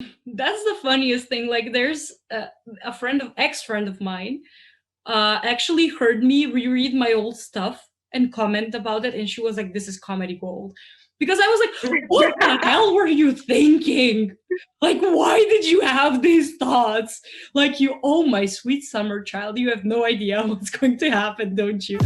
That's the funniest thing. Like, there's a ex-friend of mine, actually heard me reread my old stuff and comment about it, and she was like, "This is comedy gold," because I was like, "What the hell were you thinking? Like, why did you have these thoughts? Like, you, oh my sweet summer child, you have no idea what's going to happen, don't you?"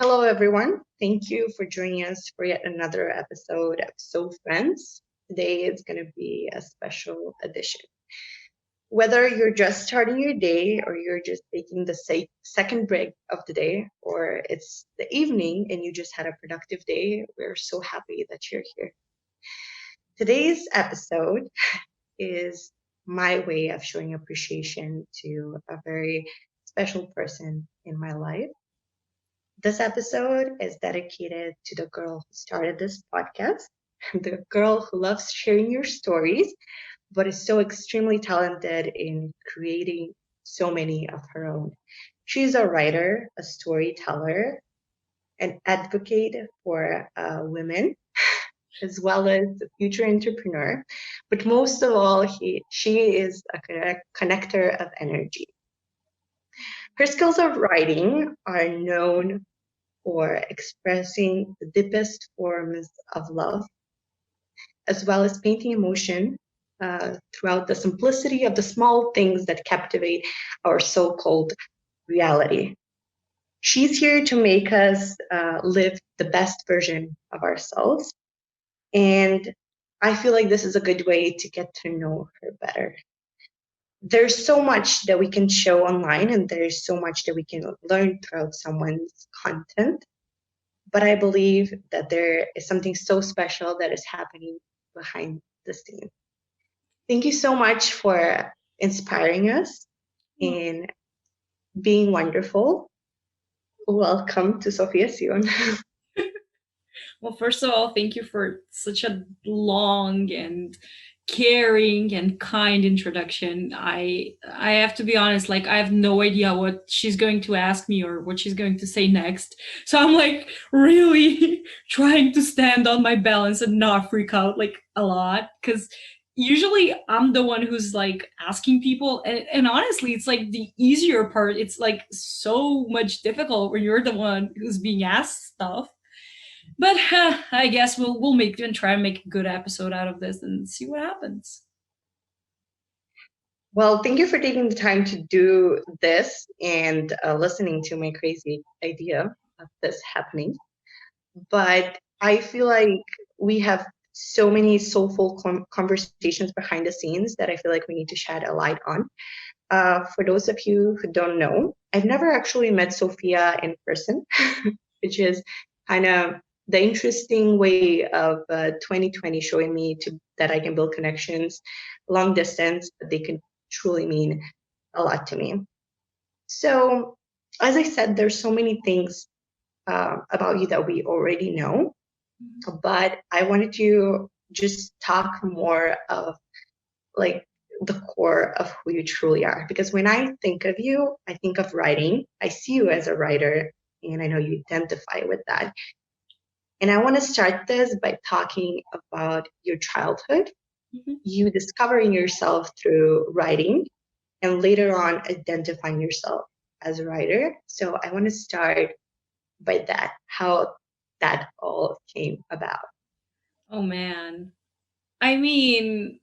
Hello, everyone. Thank you for joining us for yet another episode of Soph Friends. Today is going to be a special edition. Whether you're just starting your day or you're just taking the second break of the day, or it's the evening and you just had a productive day, we're so happy that you're here. Today's episode is my way of showing appreciation to a very special person in my life. This episode is dedicated to the girl who started this podcast, the girl who loves sharing your stories, but is so extremely talented in creating so many of her own. She's a writer, a storyteller, an advocate for women, as well as a future entrepreneur. But most of all, she is a connector of energy. Her skills of writing are known for expressing the deepest forms of love, as well as painting emotion throughout the simplicity of the small things that captivate our so called reality. She's here to make us live the best version of ourselves. And I feel like this is a good way to get to know her better. There's so much that we can show online, and there's so much that we can learn throughout someone's content. But I believe that there is something so special that is happening behind the scenes. Thank you so much for inspiring us and being wonderful. Welcome to Sofia Sion. Well, first of all, thank you for such a long and caring and kind introduction. I have to be honest, like, I have no idea what she's going to ask me or what she's going to say next. So I'm like really trying to stand on my balance and not freak out like a lot, cuz usually I'm the one who's like asking people, and honestly it's like the easier part. It's like so much difficult when you're the one who's being asked stuff, but I guess we'll make and try and make a good episode out of this and see what happens. Well, thank you for taking the time to do this and listening to my crazy idea of this happening. But I feel like we have so many soulful conversations behind the scenes that I feel like we need to shed a light on. For those of you who don't know, I've never actually met Sophia in person, which is kind of the interesting way of 2020 showing me that I can build connections long distance, but they can truly mean a lot to me. So, as I said, there's so many things about you that we already know, but I wanted to just talk more of like the core of who you truly are. Because when I think of you, I think of writing. I see you as a writer, and I know you identify with that. And I want to start this by talking about your childhood, you discovering yourself through writing, and later on identifying yourself as a writer. So I want to start by that, how that all came about. Oh man. I mean,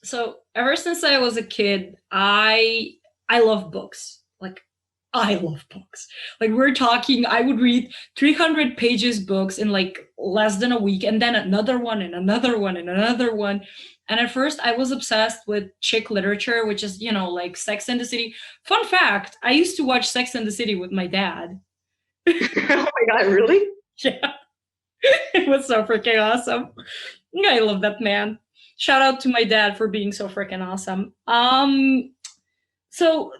so ever since I was a kid, I love books. Like, I love books. Like, we're talking, I would read 300 pages books in like less than a week, and then another one and another one and another one. And at first I was obsessed with chick literature, which is, like Sex and the City. Fun fact, I used to watch Sex and the City with my dad. Oh my God, really? Yeah. It was so freaking awesome. I love that man. Shout out to my dad for being so freaking awesome. So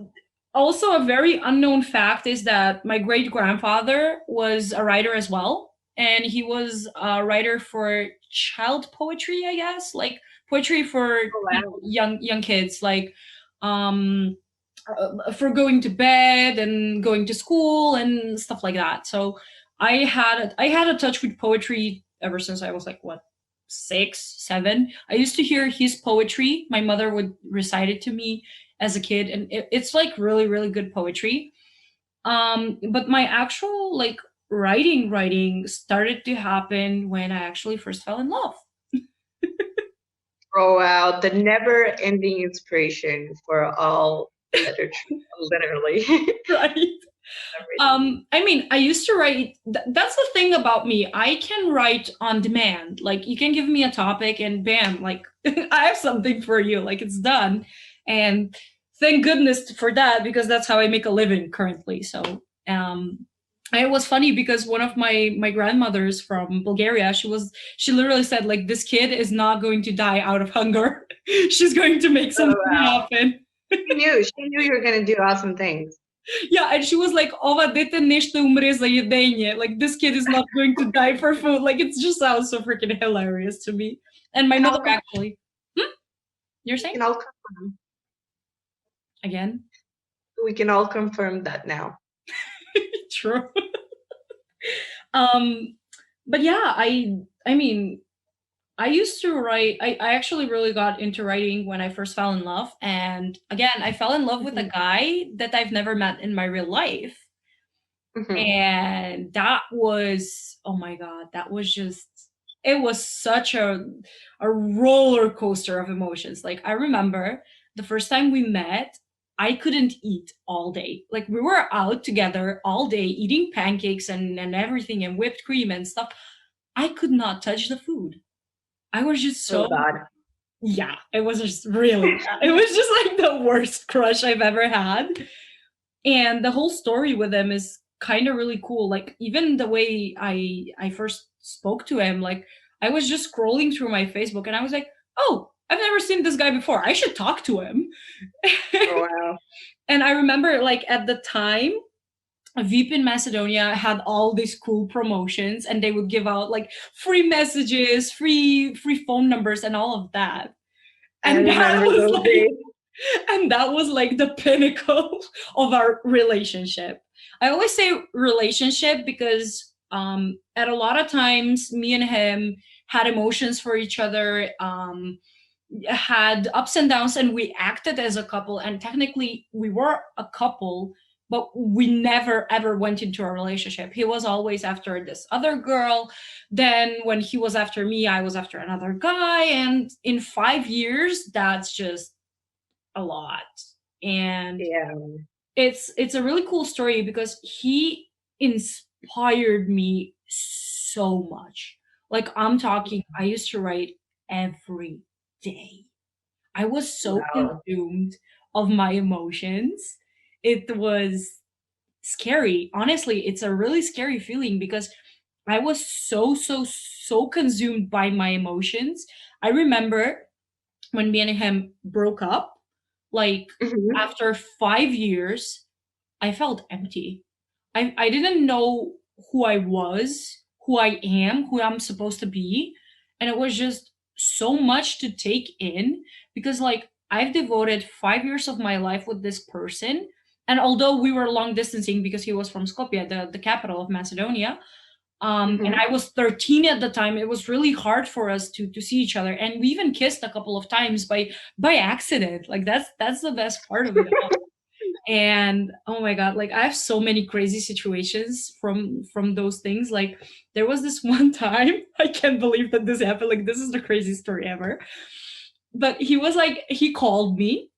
also a very unknown fact is that my great grandfather was a writer as well, and he was a writer for child poetry, I guess, like poetry for Oh, wow. young kids, like um for going to bed and going to school and stuff like that. So I had a touch with poetry ever since I was like what 6, 7. I used to hear his poetry. My mother would recite it to me as a kid, and it's like really really good poetry. But my actual like writing started to happen when I actually first fell in love. Throw out the never-ending inspiration for all literature, literally. Right. Everything. I mean, I used to write. That's the thing about me. I can write on demand. Like, you can give me a topic, and bam, like I have something for you. Like, it's done. And thank goodness for that, because that's how I make a living currently. So, it was funny because one of my grandmothers from Bulgaria, she literally said like, this kid is not going to die out of hunger. She's going to make Oh, something wow. happen. She knew you were going to do awesome things. Yeah, and she was like, "Ова дете не ще умре за ядење." Like, this kid is not going to die for food. Like, it just sounds so freaking hilarious to me. And my And mother I'll, actually, you're we saying can all confirm. again? We can all confirm that now. True. Um, but yeah, I mean, I used to write. I actually really got into writing when I first fell in love. And again, I fell in love with a Hmm. guy that I've never met in my real life. Hmm. And that was, oh my god, that was just, it was such a roller coaster of emotions. Like, I remember the first time we met, I couldn't eat all day. Like, we were out together all day eating pancakes and everything and whipped cream and stuff. I could not touch the food. I was just Oh, so, God. yeah, it was just really bad. It was just like the worst crush I've ever had. And the whole story with him is kind of really cool. Like, even the way I first spoke to him, like, I was just scrolling through my Facebook and I was like, oh, I've never seen this guy before, I should talk to him. Oh, wow. And I remember, like, at the time, Veep in Macedonia had all these cool promotions, and they would give out like free messages, free phone numbers, and all of that. I And that remember was those like, days. and that was like the pinnacle of our relationship. I always say relationship because at a lot of times me and him had emotions for each other, had ups and downs, and we acted as a couple, and technically we were a couple, but we never ever went into a relationship. He was always after this other girl. Then when he was after me, I was after another guy. And in 5 years, that's just a lot. And Yeah. it's a really cool story because he inspired me so much. Like, I'm talking, I used to write every day. I was so Wow. consumed of my emotions. It was scary. Honestly, it's a really scary feeling because I was so consumed by my emotions. I remember when me and him broke up, like, Hmm. after 5 years, I felt empty. I didn't know who I was, who I am, who I'm supposed to be. And it was just so much to take in because, like, I've devoted 5 years of my life with this person. And although we were long distancing because he was from Skopje, the capital of Macedonia, and Hmm. I was 13 at the time, it was really hard for us to see each other. And we even kissed a couple of times by accident. Like, that's the best part of it all. And oh my god, like, I have so many crazy situations from those things. Like, there was this one time, I can't believe that this happened. Like, this is the craziest story ever. But he was like, he called me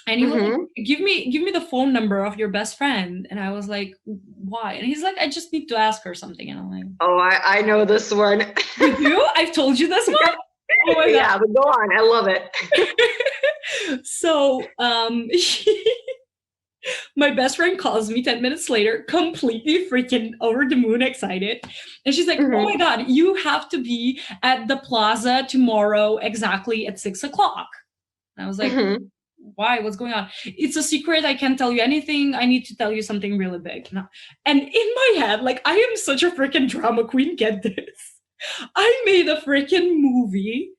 and he was Hmm. like, give me the phone number of your best friend. And I was like, why? And he's like, I just need to ask her something. And I'm like, Oh, I know this one. you do? I've told you this one? Oh my god. Yeah, but go on. I love it. So my best friend calls me 10 minutes later, completely freaking over the moon excited. And she's like, oh my Hmm. God, you have to be at the plaza tomorrow exactly at 6 o'clock. And I was like, Hmm. why? What's going on? It's a secret. I can't tell you anything. I need to tell you something really big. And in my head, like, I am such a freaking drama queen. Get this. I made a freaking movie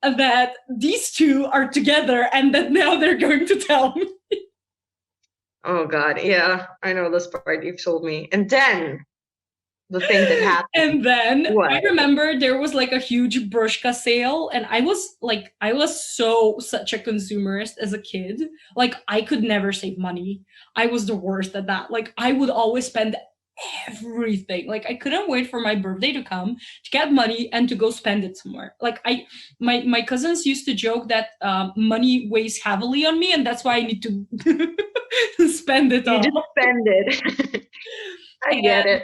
that these two are together and that now they're going to tell me. Oh God, yeah, I know this part you've told me. And then the thing that happened. And then I What? remember there was like a huge Bershka sale, and I was so such a consumerist as a kid. Like I could never save money. I was the worst at that. Like I would always spend everything. Like I couldn't wait for my birthday to come to get money and to go spend it somewhere. Like my cousins used to joke that money weighs heavily on me, and that's why I need to spend it You just all. spend it. I get And it.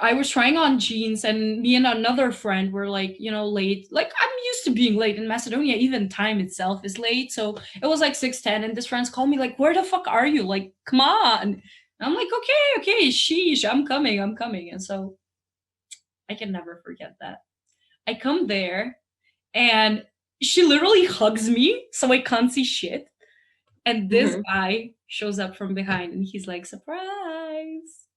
I was trying on jeans, and me and another friend were like, you know, late. Like I'm used to being late in Macedonia, even time itself is late. So it was like 6:10, and this friend's called me like, where the fuck are you? Like, come on. And I'm like, okay, sheesh, I'm coming. And so I can never forget that. I come there, and she literally hugs me so I can't see shit. And this Hmm. guy shows up from behind, and he's like, surprise,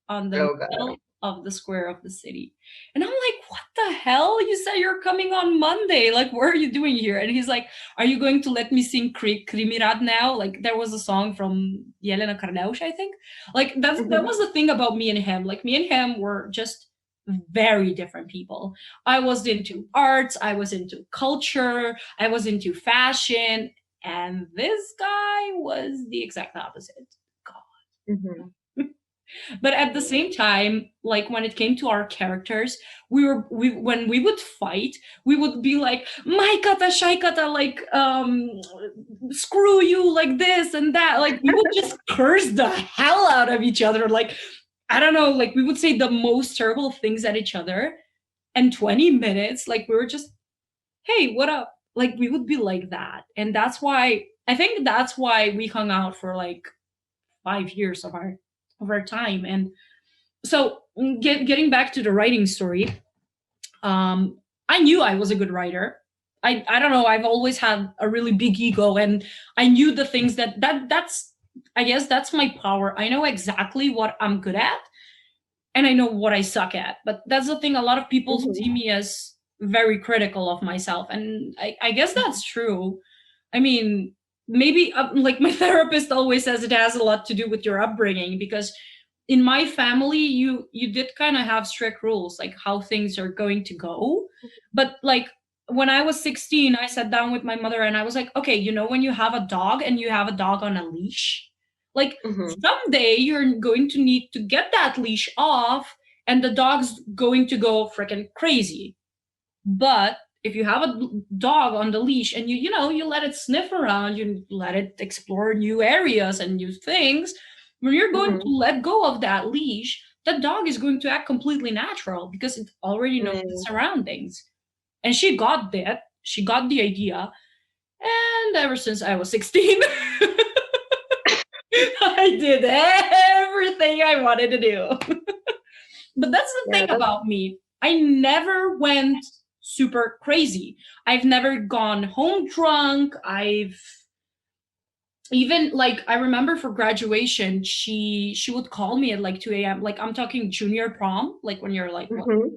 on the Oh God. middle of the square of the city. And I'm like, what the hell? You said you're coming on Monday. Like, what are you doing here? And he's like, are you going to let me sing Krimirad now? Like, there was a song from Jelena Karneusz, I think. Like, that Hmm. was the thing about me and him. Like, me and him were just very different people. I was into arts, I was into culture, I was into fashion, and this guy was the exact opposite. Hmm. But at the same time, like when it came to our characters, we when we would fight, we would be like maikata shaikata, like screw you, like this and that. Like we would just curse the hell out of each other. Like I don't know, like we would say the most terrible things at each other. And 20 minutes, like we were just, hey, what up? Like we would be like that. And that's why I think that's why we hung out for like 5 years of our time. And so getting back to the writing story, I knew I was a good writer. I don't know, I've always had a really big ego, and I knew the things that's I guess that's my power. I know exactly what I'm good at, and I know what I suck at. But that's the thing, a lot of people Hmm. see me as very critical of myself, and I guess that's true. I mean, maybe like my therapist always says, it has a lot to do with your upbringing, because in my family you did kind of have strict rules, like how things are going to go. But like when I was 16, I sat down with my mother and I was like, okay, you know, when you have a dog and you have a dog on a leash, like Hmm. someday you're going to need to get that leash off, and the dog's going to go freaking crazy. But if you have a dog on the leash and you know, you let it sniff around, you let it explore new areas and new things, when you're going to Hmm. let go of that leash, the dog is going to act completely natural because it already knows its Mm. surroundings. And she got that. She got the idea. And ever since I was 16, I did everything I wanted to do. But that's the Yeah, thing that's. about me. I never went super crazy. I've never gone home drunk. I've even like I remember for graduation, she would call me at like 2 a.m. Like I'm talking junior prom, like when you're like what, Hmm.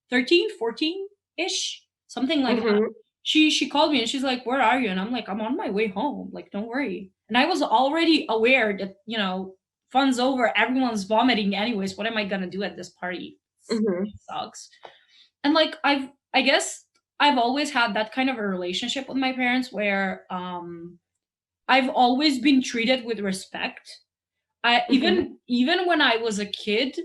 13, 14 ish, something like that. Hmm. She called me and she's like, "Where are you?" And I'm like, "I'm on my way home. Like, don't worry." And I was already aware that, you know, fun's over, everyone's vomiting anyways. What am I gonna do at this party? Hmm. It sucks. And like I guess I've always had that kind of a relationship with my parents where I've always been treated with respect. I Hmm. even when I was a kid,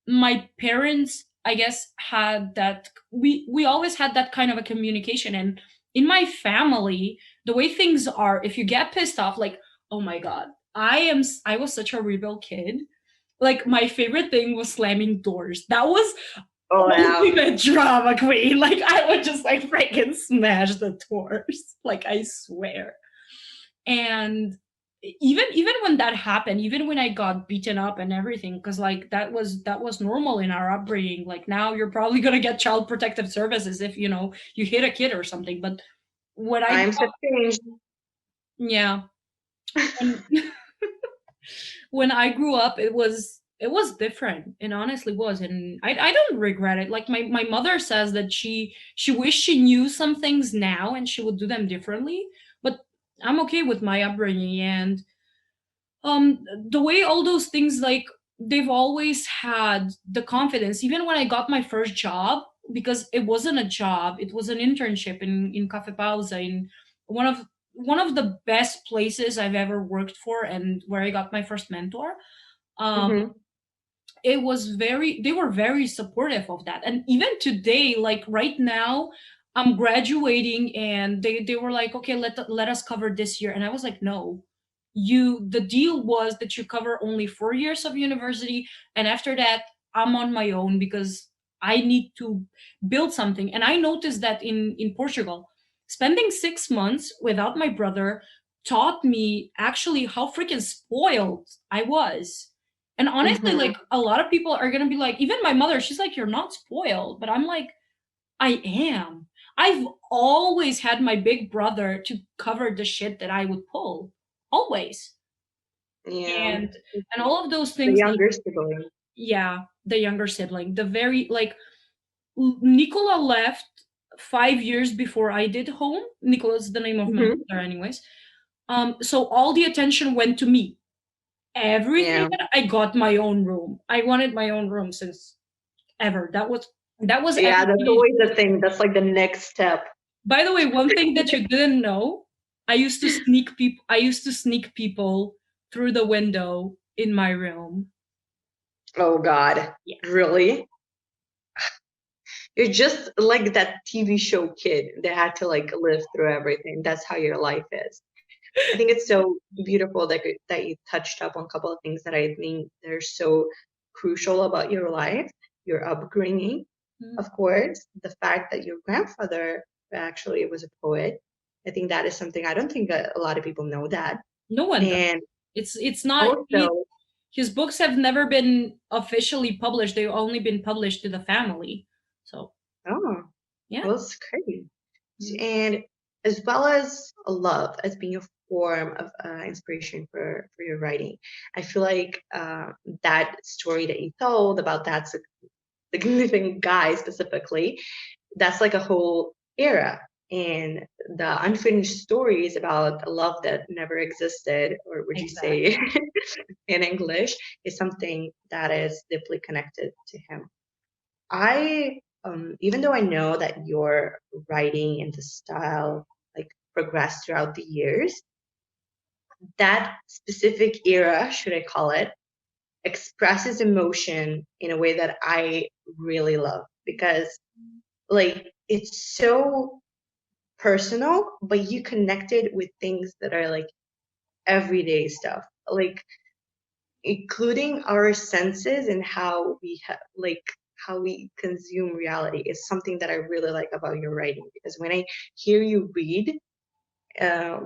my parents, I guess, had that we always had that kind of a communication. And in my family, the way things are, if you get pissed off, like, oh my god, I was such a rebel kid. Like my favorite thing was slamming doors. That was Oh wow. ultimate drama queen. Like I would just like freaking smash the doors. Like I swear. And even when that happened, even when I got beaten up and everything, because like that was normal in our upbringing. Like now you're probably gonna get child protective services if you know you hit a kid or something. But when I Times have changed. yeah, when when I grew up, it was different. It honestly was, and I don't regret it. Like my mother says that she wished she knew some things now and she would do them differently. But I'm okay with my upbringing, and the way all those things, like, they've always had the confidence. Even when I got my first job, because it wasn't a job, it was an internship in Cafe Pausa, in one of one of the best places I've ever worked for, and where I got my first mentor. um Mm-hmm. it was very they were very supportive of that. And even today, like right now, I'm graduating, and they were like, okay, let us cover this year. And I was like, no, the deal was that you cover only 4 years of university, and after that I'm on my own, because I need to build something. And I noticed that in Portugal, spending 6 months without my brother taught me actually how freaking spoiled I was. And honestly, Mm-hmm. like, a lot of people are gonna be like, even my mother, she's like, you're not spoiled. But I'm like, I am. I've always had my big brother to cover the shit that I would pull. Always. Yeah. And all of those The things, like, younger sibling. yeah, the younger sibling, the very, like, Nicola left 5 years before I did home. Nicola's the name of my Mm-hmm. brother, anyways. So all the attention went to me. Everything Yeah. that I got my own room. I wanted my own room since ever. That was Yeah, that's actually. always the thing. That's like the next step. By the way, one thing that you didn't know, I used to sneak people through the window in my room. Oh God. Yeah. Really? You're just like that TV show kid that had to like live through everything. That's how your life is. I think it's so beautiful that you touched up on a couple of things that I think they're so crucial about your life, your upbringing, Mm. of course, the fact that your grandfather actually was a poet. I think that is something I don't think a lot of people know that. No one does. And It's not also, his books have never been officially published. They've only been published to the family. So, oh, yeah. well, it's great. Mm. And as well as a love as being a form of inspiration for your writing. I feel like that story that you told about that significant guy specifically, that's like a whole era. And the unfinished stories about a love that never existed, or would you say Exactly. in English, is something that is deeply connected to him. I, even though I know that your writing and the style like progressed throughout the years, that specific era, should I call it, expresses emotion in a way that I really love because like it's so personal, but you connected with things that are like everyday stuff, like including our senses and how we like how we consume reality is something that I really like about your writing because when I hear you read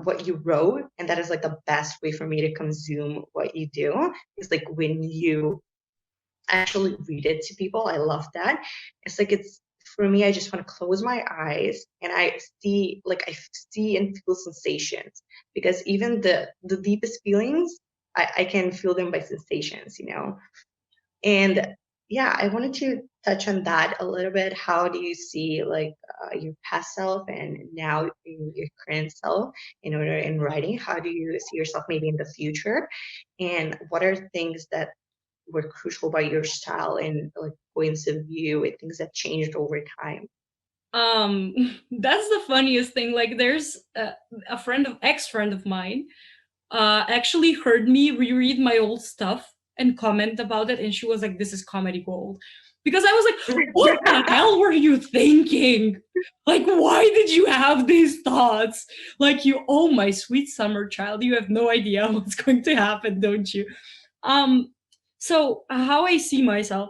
what you wrote, and that is like the best way for me to consume what you do is like when you actually read it to people. I love that. It's like it's for me, I just want to close my eyes and I see and feel sensations because even the deepest feelings, I can feel them by sensations, you know. And yeah, I wanted to touch on that a little bit. How do you see like your past self and now your current self in order in writing? How do you see yourself maybe in the future? And what are things that were crucial about your style and like points of view and things that changed over time? Um, that's the funniest thing. Like, there's a ex friend of mine, actually heard me reread my old stuff and comment about it, and she was like, "This is comedy gold," because I was like, "What the hell were you thinking? Like, why did you have these thoughts? Like, you, oh my sweet summer child, you have no idea what's going to happen, don't you?" Um, so how I see myself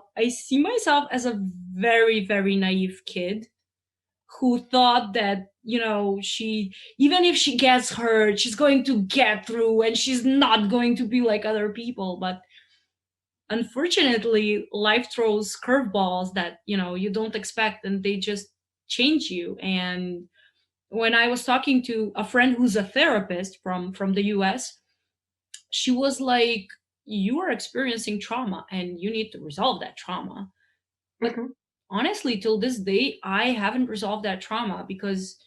as a very, very naive kid who thought that, she, even if she gets hurt, she's going to get through and she's not going to be like other people. But unfortunately, life throws curveballs that, you don't expect, and they just change you. And when I was talking to a friend who's a therapist from the US, she was like, "You are experiencing trauma and you need to resolve that trauma." But Mhm. honestly, till this day, I haven't resolved that trauma, because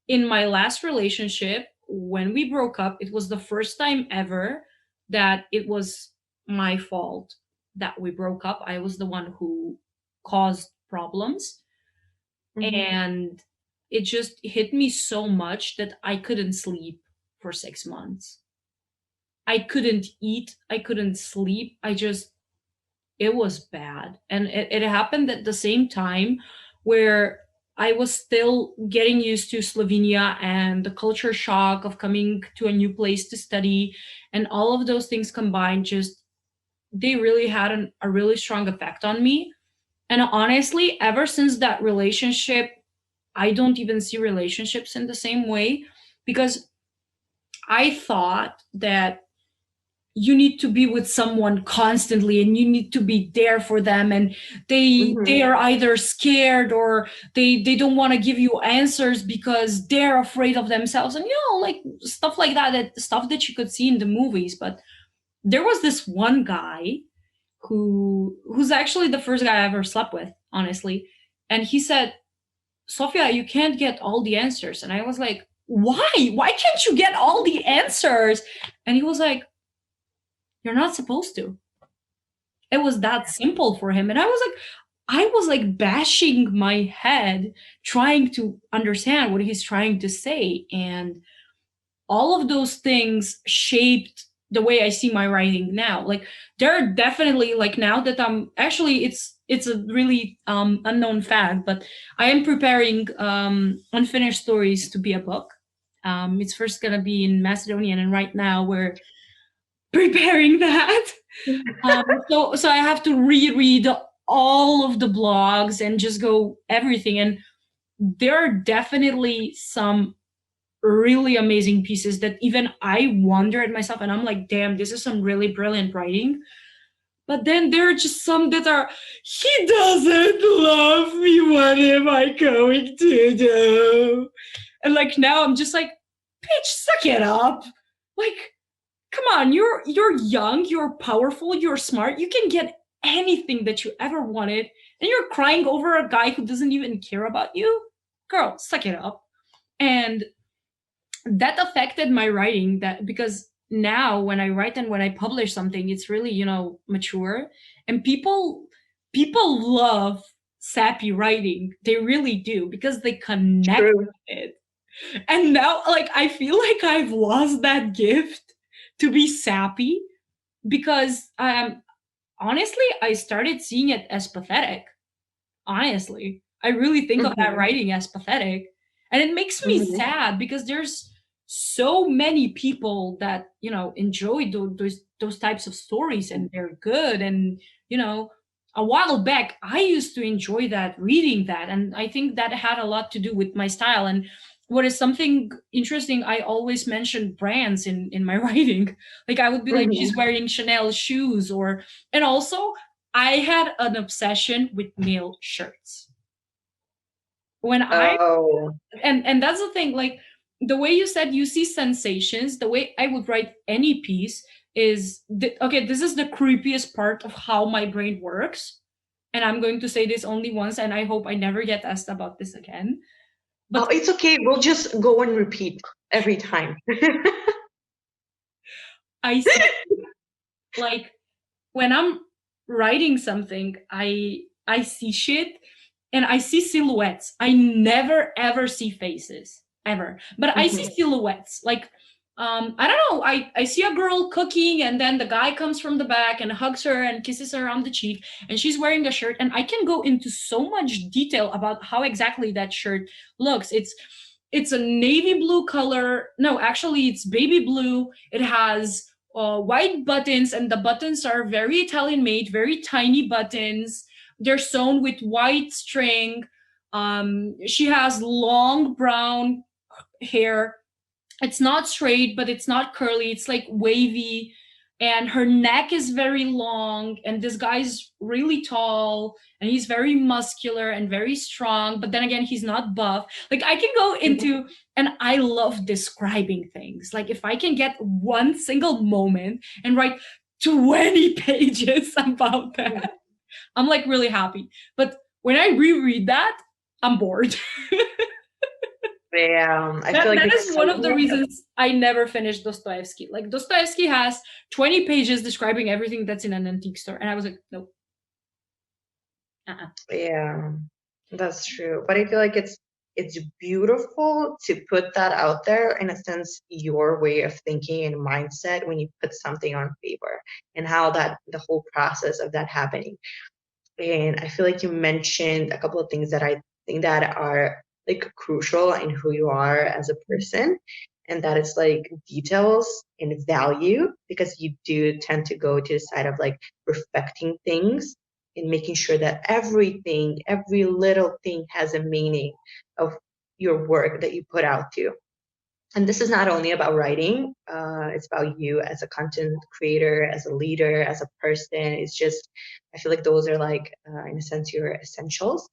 in my last relationship, when we broke up, it was the first time ever that it was my fault that we broke up. I was the one who caused problems. Hmm. And it just hit me so much that I couldn't sleep for 6 months. I couldn't eat, I couldn't sleep. It was bad. And it happened at the same time where I was still getting used to Slovenia and the culture shock of coming to a new place to study. And all of those things combined, just they really had a really strong effect on me. And honestly, ever since that relationship, I don't even see relationships in the same way, because I thought that you need to be with someone constantly and you need to be there for them, and they Hmm. are either scared or they don't want to give you answers because they're afraid of themselves, and like stuff like that, that stuff that you could see in the movies. But there was this one guy who's actually the first guy I ever slept with, honestly. And he said, Sophia, you can't get all the answers. And I was like, why? Why can't you get all the answers? And he was like, you're not supposed to. It was that simple for him. And I was like bashing my head trying to understand what he's trying to say. And all of those things shaped the way I see my writing now. Like there are definitely, like, now that I'm actually, it's a really unknown fact, but I am preparing unfinished stories to be a book. It's first gonna be in Macedonian, and right now we're preparing that. So I have to reread all of the blogs and just go everything. And there are definitely some really amazing pieces that even I wonder at myself, and I'm like, damn, this is some really brilliant writing. But then there are just some that are, he doesn't love me. What am I going to do? And like now I'm just like, bitch, suck it up. Like, come on, you're young, you're powerful, you're smart, you can get anything that you ever wanted, and you're crying over a guy who doesn't even care about you. Girl, suck it up. And that affected my writing, that because now when I write and when I publish something, it's really, mature. And people love sappy writing. They really do, because they connect True. with it. And now, like, I feel like I've lost that gift to be sappy, because honestly, I started seeing it as pathetic. Honestly, I really think of that Hmm. writing as pathetic. And it makes me Hmm. sad because there's so many people that, enjoy those types of stories, and they're good. And, you know, a while back, I used to enjoy that, reading that. And I think that had a lot to do with my style. And what is something interesting, I always mention brands in my writing. Like I would be like, she's Hmm. wearing Chanel shoes, or, and also I had an obsession with male shirts. When I Oh, and that's the thing, like the way you said you see sensations, the way I would write any piece is okay, this is the creepiest part of how my brain works. And I'm going to say this only once, and I hope I never get asked about this again. oh, But it's okay. We'll just go and repeat every time. I see, like, when I'm writing something, I see shit, and I see silhouettes. I never ever see faces ever, but I see Hmm. silhouettes. Like, I don't know. I see a girl cooking, and then the guy comes from the back and hugs her and kisses her on the cheek, and she's wearing a shirt, and I can go into so much detail about how exactly that shirt looks. It's a navy blue color. No, actually, it's baby blue. It has white buttons, and the buttons are very Italian made, very tiny buttons. They're sewn with white string. She has long brown hair. It's not straight, but it's not curly. It's like wavy. And her neck is very long. And this guy's really tall, and he's very muscular and very strong. But then again, he's not buff. Like I can go into, and I love describing things. Like if I can get one single moment and write 20 pages about that, I'm like really happy. But when I reread that, I'm bored. Yeah, I feel That like that is one of the excitement. reasons I never finished Dostoevsky. Like Dostoevsky has 20 pages describing everything that's in an antique store, and I was like, nope, uh-uh. Yeah, that's true. But I feel like it's beautiful to put that out there, in a sense, your way of thinking and mindset when you put something on paper, and how that the whole process of that happening. And I feel like you mentioned a couple of things that I think that are like crucial in who you are as a person. And that is like details and value, because you do tend to go to the side of like perfecting things and making sure that everything, every little thing has a meaning of your work that you put out to. And this is not only about writing, it's about you as a content creator, as a leader, as a person. It's just, I feel like those are like, in a sense, your essentials.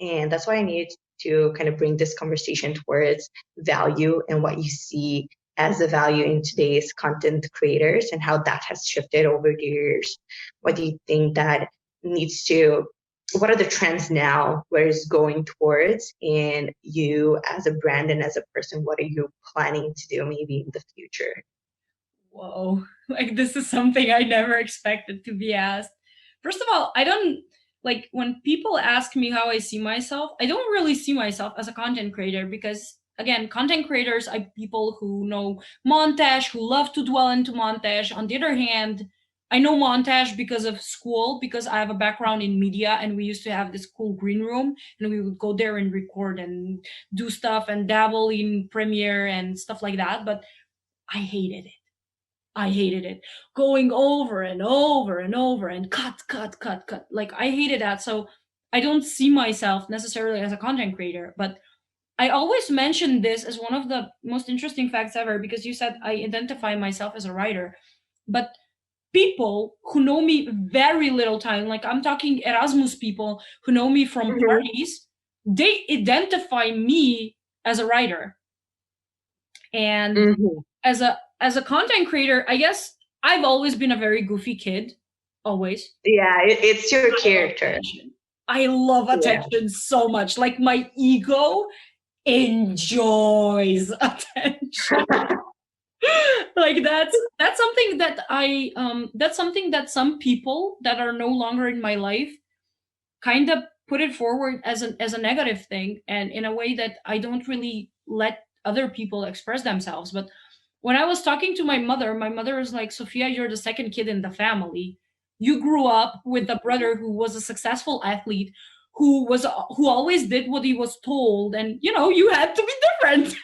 And that's why I needed to kind of bring this conversation towards value and what you see as the value in today's content creators and how that has shifted over the years. What do you think that needs to, what are the trends now, where it's going towards, and you as a brand and as a person, what are you planning to do maybe in the future? Whoa, like this is something I never expected to be asked. First of all, I don't like when people ask me how I see myself, I don't really see myself as a content creator because again, content creators are people who know montage, who love to dwell into montage. On the other hand, I know montage because of school, because I have a background in media and we used to have this cool green room and we would go there and record and do stuff and dabble in Premiere and stuff like that. But I hated it. I hated it. Going over and over and over and cut, cut, cut, cut. Like I hated that. So I don't see myself necessarily as a content creator, but I always mention this as one of the most interesting facts ever because you said I identify myself as a writer. But people who know me very little time, like I'm talking Erasmus people who know me from Mm-hmm. parties, they identify me as a writer. And Mm-hmm. as a content creator, I guess I've always been a very goofy kid. Always. Yeah, it's your I love character. attention. I love Yeah. attention so much. Like my ego enjoys attention. Like that's something that that's something that some people that are no longer in my life kind of put it forward as a negative thing and in a way that I don't really let other people express themselves. But when I was talking to my mother was like, Sophia, you're the second kid in the family. You grew up with a brother who was a successful athlete who always did what he was told and you had to be different.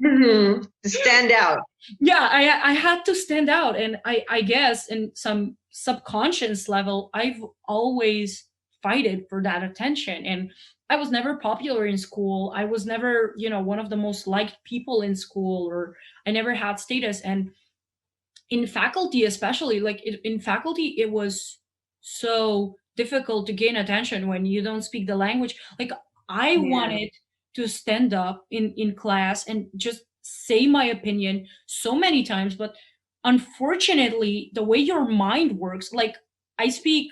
Mm-hmm. To stand out. Yeah, I had to stand out and I guess in some subconscious level I've always fighted for that attention and I was never popular in school. I was never one of the most liked people in school, or I never had status. And in faculty especially, like in faculty it was so difficult to gain attention when you don't speak the language. Like I Yeah. wanted to stand up in class and just say my opinion so many times, but unfortunately the way your mind works, like I speak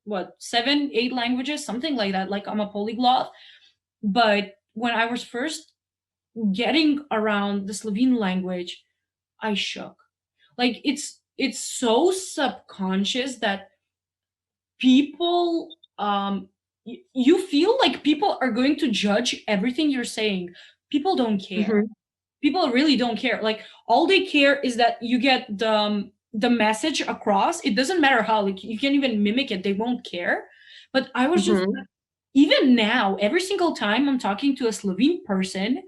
what 7 8 languages, something like that, like I'm a polyglot. But when I was first getting around the Slovene language, I shook. Like it's so subconscious that people you feel like people are going to judge everything you're saying. People don't care. Mm-hmm. People really don't care. Like all they care is that you get the message across. It doesn't matter how, like you can even mimic it, they won't care. But I was just, Mm-hmm. even now every single time I'm talking to a Slovene person,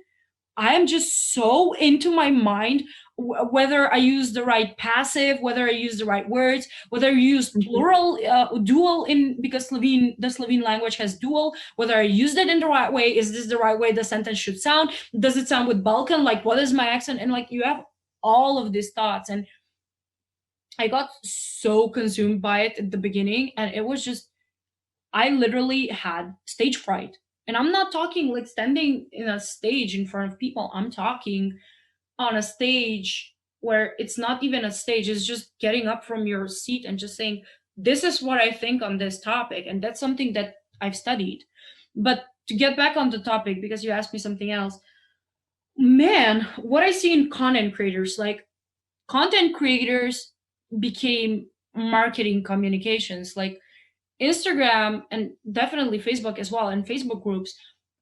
I am just so into my mind, whether I use the right passive, whether I use the right words, whether I use Mm-hmm. plural, dual in because the Slovene language has dual. Whether I used it in the right way, is this the right way the sentence should sound? Does it sound with Balkan? Like, what is my accent? And like, you have all of these thoughts, and I got so consumed by it at the beginning, and it was just I literally had stage fright. And I'm not talking like standing in a stage in front of people. I'm talking on a stage where it's not even a stage, it's just getting up from your seat and just saying, this is what I think on this topic. And that's something that I've studied. But to get back on the topic, because you asked me something else, Man, what I see in content creators, like content creators became marketing communications. Like Instagram and definitely Facebook as well, and Facebook groups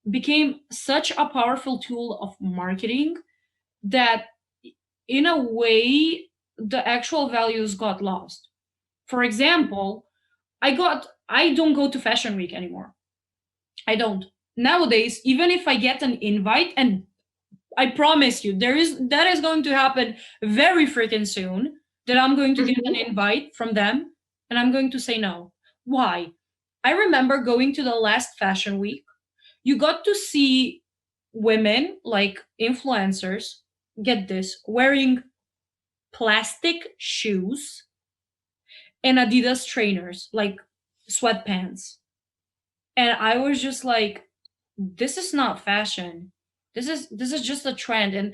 became such a powerful tool of marketing that, in a way, the actual values got lost. For example, I don't go to Fashion Week anymore. I don't. Nowadays, even if I get an invite, and I promise you, that is going to happen very freaking soon, that I'm going to get an Hmm. invite from them and I'm going to say no. Why? I remember going to the last Fashion Week. You got to see women, like influencers, get this, wearing plastic shoes and Adidas trainers, like sweatpants. And I was just like, this is not fashion. This is just a trend. And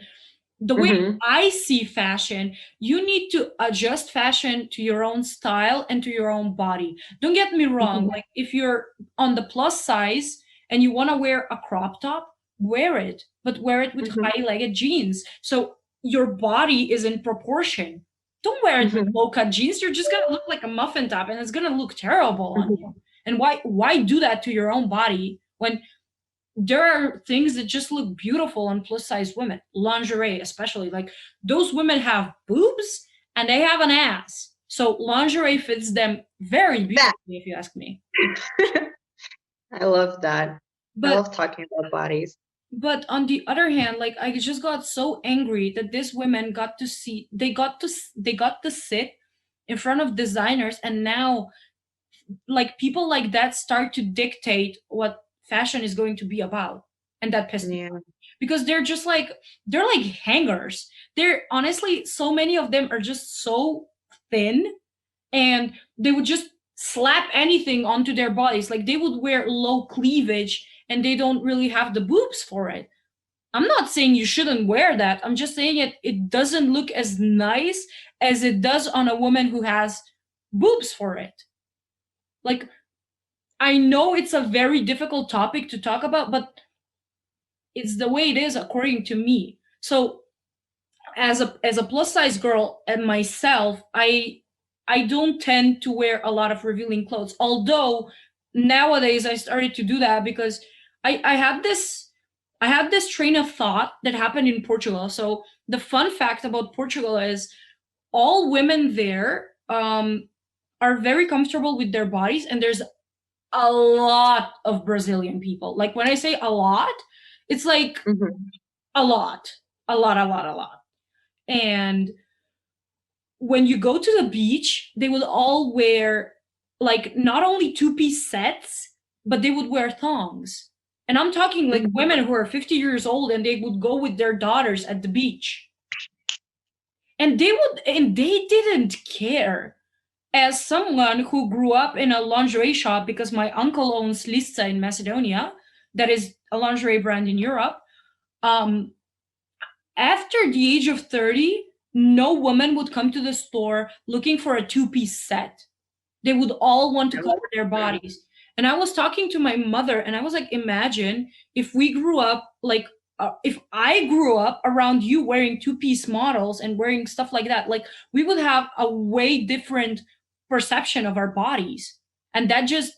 the way Hmm. I see fashion, you need to adjust fashion to your own style and to your own body. Don't get me wrong. Hmm. Like, if you're on the plus size and you want to wear a crop top, wear it, but wear it with Hmm. high legged jeans. So your body is in proportion. Don't wear it with Hmm. low cut jeans. You're just going to look like a muffin top and it's going to look terrible on you. Hmm. And why do that to your own body when there are things that just look beautiful on plus size women, lingerie especially. Like, those women have boobs and they have an ass, so lingerie fits them very That. beautifully, if you ask me. I love that. I but love talking about bodies. but on the other hand, like, I just got so angry that these women got to see they got to sit in front of designers, and now, like, people like that start to dictate what fashion is going to be about. And that pissed me, Yeah. because they're like hangers. They're honestly, so many of them are just so thin, and they would just slap anything onto their bodies. Like, they would wear low cleavage and they don't really have the boobs for it. I'm not saying you shouldn't wear that. I'm just saying it doesn't look as nice as it does on a woman who has boobs for it. Like, I know it's a very difficult topic to talk about, but it's the way it is according to me. So, as a plus size girl and myself, I don't tend to wear a lot of revealing clothes. Although nowadays I started to do that because I had this train of thought that happened in Portugal. So the fun fact about Portugal is all women there are very comfortable with their bodies, and there's a lot of Brazilian people. Like, when I say a lot, it's like Hmm. a lot, a lot. And when you go to the beach, they would all wear, like, not only two-piece sets, but they would wear thongs. And I'm talking like Hmm. women who are 50 years old, and they would go with their daughters at the beach. And they didn't care. As someone who grew up in a lingerie shop, because my uncle owns Lista in Macedonia, that is a lingerie brand in Europe, um, after the age of 30, no woman would come to the store looking for a two-piece set. They would all want to I cover love their that. bodies. And I was talking to my mother, and I was like, imagine if we grew up like, if I grew up around you wearing two-piece models and wearing stuff like that, like, we would have a way different perception of our bodies. And that just,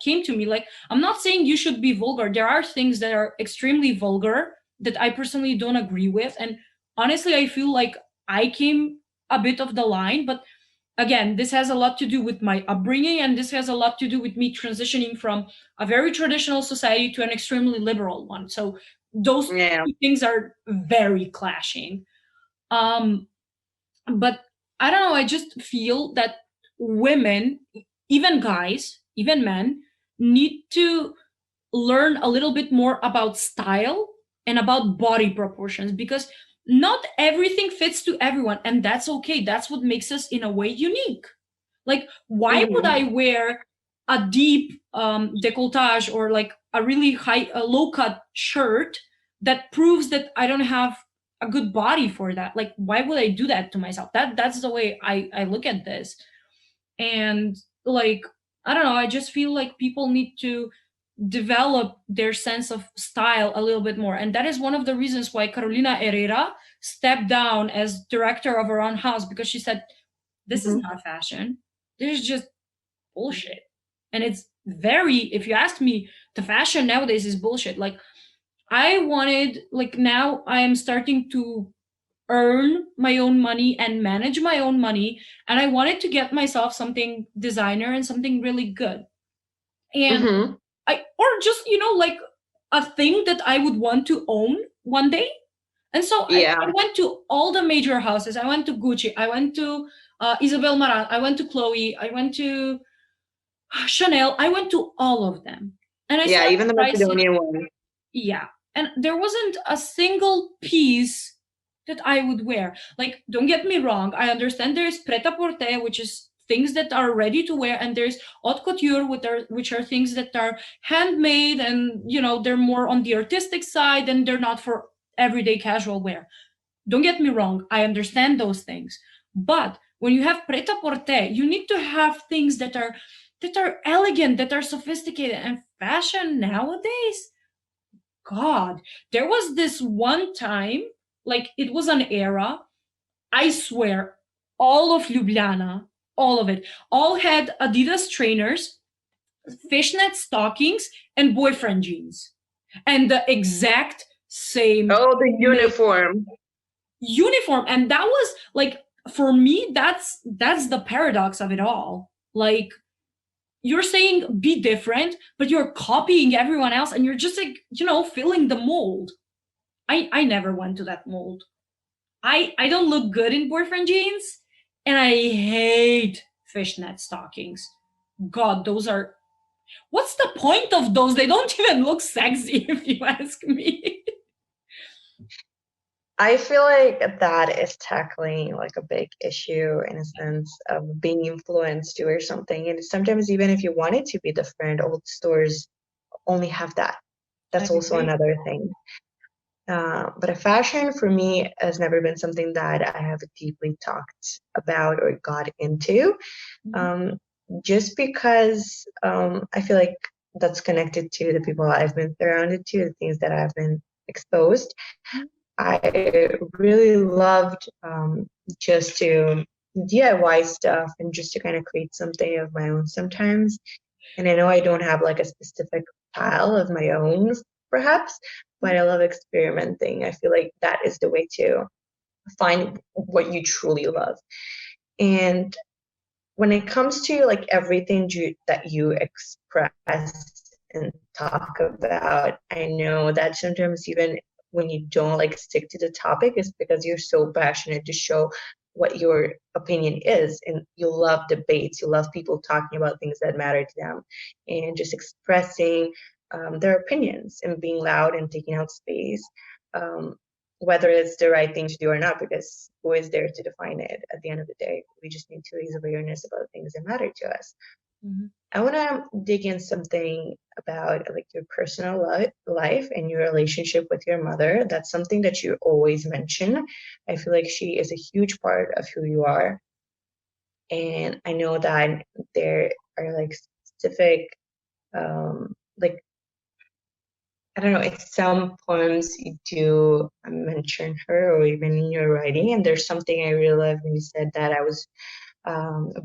came to me. Like, I'm not saying you should be vulgar. There are things that are extremely vulgar that I personally don't agree with. And honestly, I feel like I came a bit of the line, but again, this has a lot to do with my upbringing, and this has a lot to do with me transitioning from a very traditional society to an extremely liberal one. So those Yeah. two things are very clashing. um but I don't know, I just feel that women, even guys, even men, need to learn a little bit more about style and about body proportions, because not everything fits to everyone, and that's okay. That's what makes us in a way unique. Like, why would Hmm. I wear a deep decolletage, or like a really a low cut shirt that proves that I don't have a good body for that? Like, why would I do that to myself? That's the way I look at this. And, like, I don't know, I just feel like people need to develop their sense of style a little bit more. And that is one of the reasons why Carolina Herrera stepped down as director of her own house, because she said, this is Mhm. not fashion. This is just bullshit. And it's very, if you ask me, the fashion nowadays is bullshit. Like, I wanted, like, now I am starting to earn my own money and manage my own money. And I wanted to get myself something designer and something really good. And Mhm. or just, like a thing that I would want to own one day. And so Yeah. I went to all the major houses. I went to Gucci. I went to Isabel Marant. I went to Chloe. I went to Chanel. I went to all of them. And I saw Yeah, the even the prices. Macedonian one. Yeah. And there wasn't a single piece that I would wear. Like, don't get me wrong. I understand there's pret-a-porter, which is things that are ready to wear, and there's haute couture, which are things that are handmade, and they're more on the artistic side, and they're not for everyday casual wear. Don't get me wrong. I understand those things. But when you have pret-a-porter, you need to have things that are elegant, that are sophisticated, and fashion nowadays, God, there was this one time, like it was an era, I swear, all of Ljubljana, all of it, all had Adidas trainers, fishnet stockings, and boyfriend jeans. And the exact same Oh, the make uniform. uniform. And that was like, for me, that's the paradox of it all. Like, you're saying be different, but you're copying everyone else, and you're just like, filling the mold. I never went to that mold. I don't look good in boyfriend jeans, and I hate fishnet stockings. God, those are, what's the point of those? They don't even look sexy, if you ask me. I feel like that is tackling like a big issue in a sense of being influenced to or something. And sometimes even if you want it to be different, old stores only have that. I That's also agree. another thing. But a fashion for me has never been something that I have deeply talked about or got into. Mhm. Um, just because I feel like that's connected to the people I've been surrounded to, the things that I've been exposed. I really loved just to DIY stuff and just to kind of create something of my own sometimes. And I know I don't have like a specific style of my own, perhaps, but I love experimenting. I feel like that is the way to find what you truly love. And when it comes to like everything that you express and talk about, I know that sometimes even when you don't like stick to the topic, it's because you're so passionate to show what your opinion is, and you love debates, you love people talking about things that matter to them, and just expressing their opinions and being loud and taking out space. Um, Whether it's the right thing to do or not, because who is there to define it at the end of the day? We just need to raise awareness about things that matter to us. Mhm. I want to dig in something about like your personal life and your relationship with your mother. That's something that you always mention. I feel like she is a huge part of who you are. And I know that there are like specific, like I don't know, in some poems you do mention her or even in your writing. And there's something I really love when you said that I was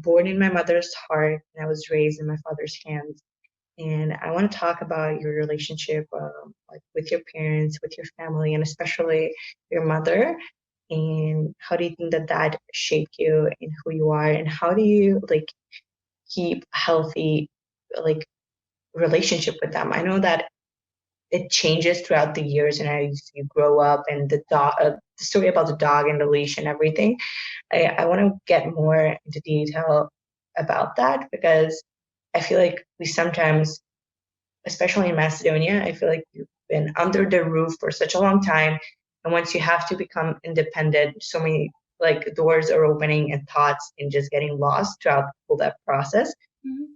born in my mother's heart and I was raised in my father's hands. And I want to talk about your relationship like with your parents, with your family, and especially your mother. And how do you think that that shaped you in who you are? And how do you like keep a healthy like relationship with them? I know that it changes throughout the years and as you grow up and the story about the dog and the leash and everything. I want to get more into detail about that because I feel like we sometimes, especially in Macedonia, I feel like you've been under the roof for such a long time. And once you have to become independent, so many like doors are opening and thoughts and just getting lost throughout all that process. Mhm.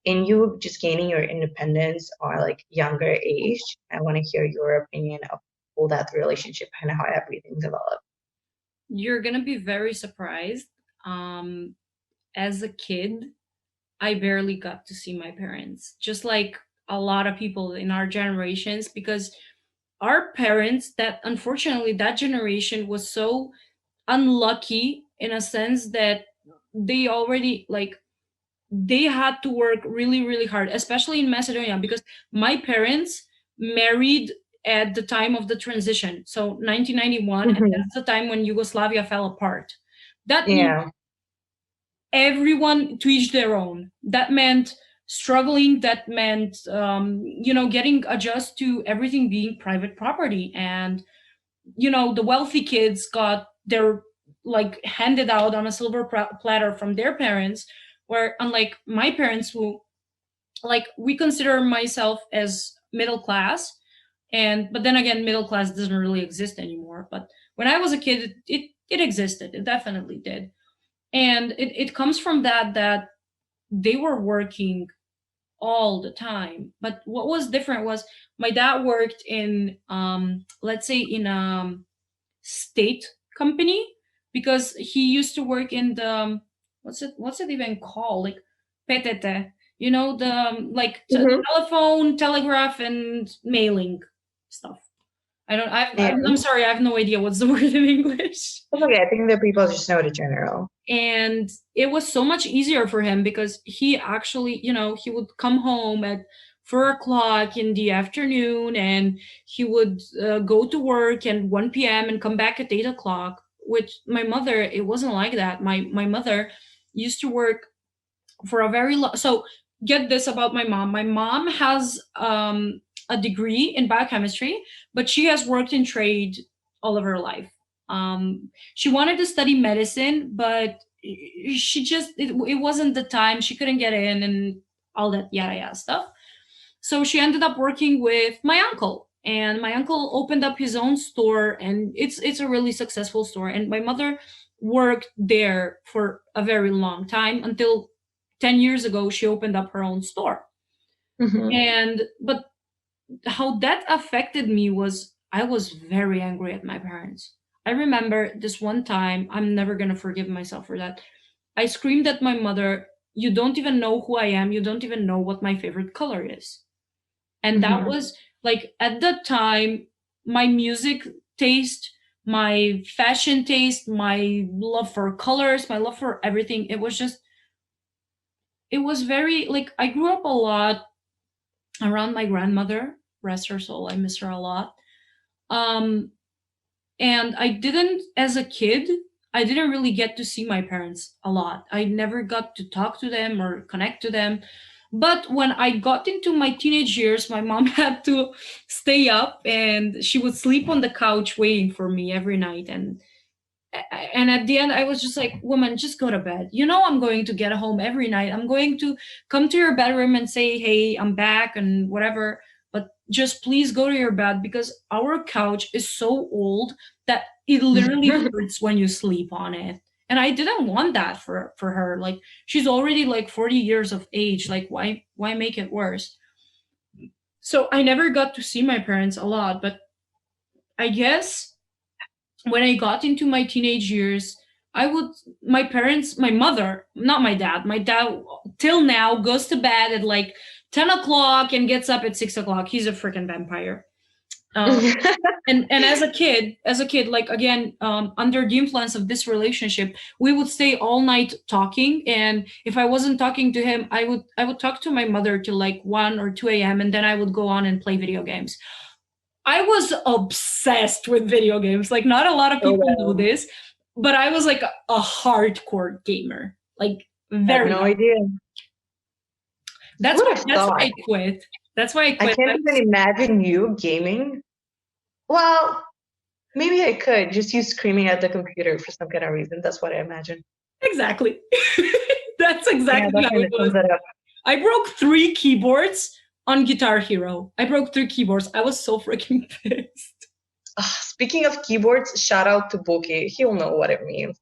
In you just gaining your independence or like younger age, I want to hear your opinion of all that relationship and how everything developed. You're gonna be very surprised. Um, as a kid, I barely got to see my parents. Just like a lot of people in our generations, because our parents, that unfortunately that generation was so unlucky in a sense that they already like they had to work really really hard, especially in Macedonia, because my parents married at the time of the transition, so 1991, and Hmm. that's the time when Yugoslavia fell apart. That means Yeah. everyone to each their own. That meant struggling, that meant getting adjust to everything being private property. And the wealthy kids got their like handed out on a silver platter from their parents, where unlike my parents, who like we consider myself as middle class, and but then again middle class doesn't really exist anymore. But when I was a kid, it existed, it definitely did. And it comes from that they were working all the time. But what was different was my dad worked in let's say in a state company, because he used to work in the what's it even called, like PTT, the like Hmm. telephone, telegraph, and mailing stuff. Yeah. I'm sorry, I have no idea what's the word in English. It's okay. I think that people just know the general. And it was so much easier for him, because he actually, he would come home at 4 o'clock in the afternoon, and he would go to work at 1 p.m. and come back at 8 o'clock. Which my mother, it wasn't like that. My mother used to work for a very long. So get this about my mom. My mom has a degree in biochemistry, but she has worked in trade all of her life. She wanted to study medicine, but she just it wasn't the time. She couldn't get in and all that yada yada stuff. So she ended up working with my uncle, and my uncle opened up his own store, and it's a really successful store. And my mother worked there for a very long time, until 10 years ago she opened up her own store. Hmm. And but how that affected me was I was very angry at my parents. I remember this one time, I'm never going to forgive myself for that. I screamed at my mother, "You don't even know who I am. You don't even know what my favorite color is." And that Hmm. was like at that time, my music taste, my fashion taste, my love for colors, my love for everything, it was very like I grew up a lot around my grandmother, rest her soul, I miss her a lot. um and I didn't, as a kid, I didn't really get to see my parents a lot. I never got to talk to them or connect to them. But when I got into my teenage years, my mom had to stay up, and she would sleep on the couch waiting for me every night. And at the end I was just like, "Woman, just go to bed. I'm going to get home every night. I'm going to come to your bedroom and say, hey, I'm back and whatever, but just please go to your bed, because our couch is so old that it literally hurts when you sleep on it." And I didn't want that for her. Like, she's already like 40 years of age. Like, why make it worse? So I never got to see my parents a lot. But I guess when I got into my teenage years, my parents, my mother, not my dad till now goes to bed at like 10 o'clock and gets up at 6 o'clock. He's a freaking vampire. Uh, and as a kid, like again, under the influence of this relationship, we would stay all night talking. And if I wasn't talking to him, I would talk to my mother till like 1 or 2 a.m. And then I would go on and play video games. I was obsessed with video games. Like, not a lot of Oh people know well, this, but I was like a hardcore gamer. Like, I had very no hard. idea. Who That's would why have that's why thought? I quit. That's why I I quit. can't even imagine you gaming. Well, maybe I could just you screaming at the computer for some kind of reason. That's what I imagine. Exactly. That's Yeah, exactly that how kind it of was. sums it up. I broke 3 keyboards on Guitar Hero. I broke 3 keyboards. I was so freaking pissed. Speaking of keyboards, shout out to Buki. He'll know what it means.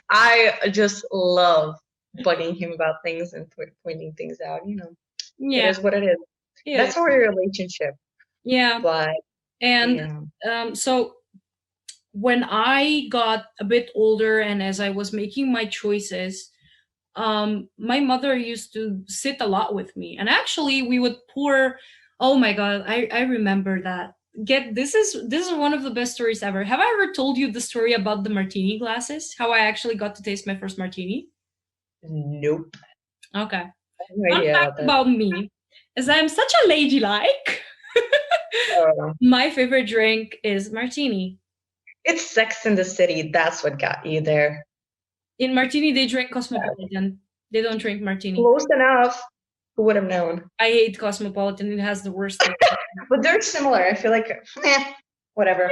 I just love bugging him about things and pointing things out. It Yeah, is what it is. yeah, That's our relationship. yeah. But And yeah. so when I got a bit older and as I was making my choices, my mother used to sit a lot with me, and actually we would pour. Oh my god, I remember that. Get this is one of the best stories ever. Have I ever told you the story about the martini glasses? How I actually got to taste my first martini? Nope. Okay. I have no Fun idea fact about that. about me is I'm such a ladylike. Oh, My favorite drink is martini. it's Sex in the City. That's what got you there. In martini, they drink Cosmopolitan. They don't drink martini. Close enough. Who would have known? I hate Cosmopolitan. It has the worst taste. But they're similar. I feel like, whatever.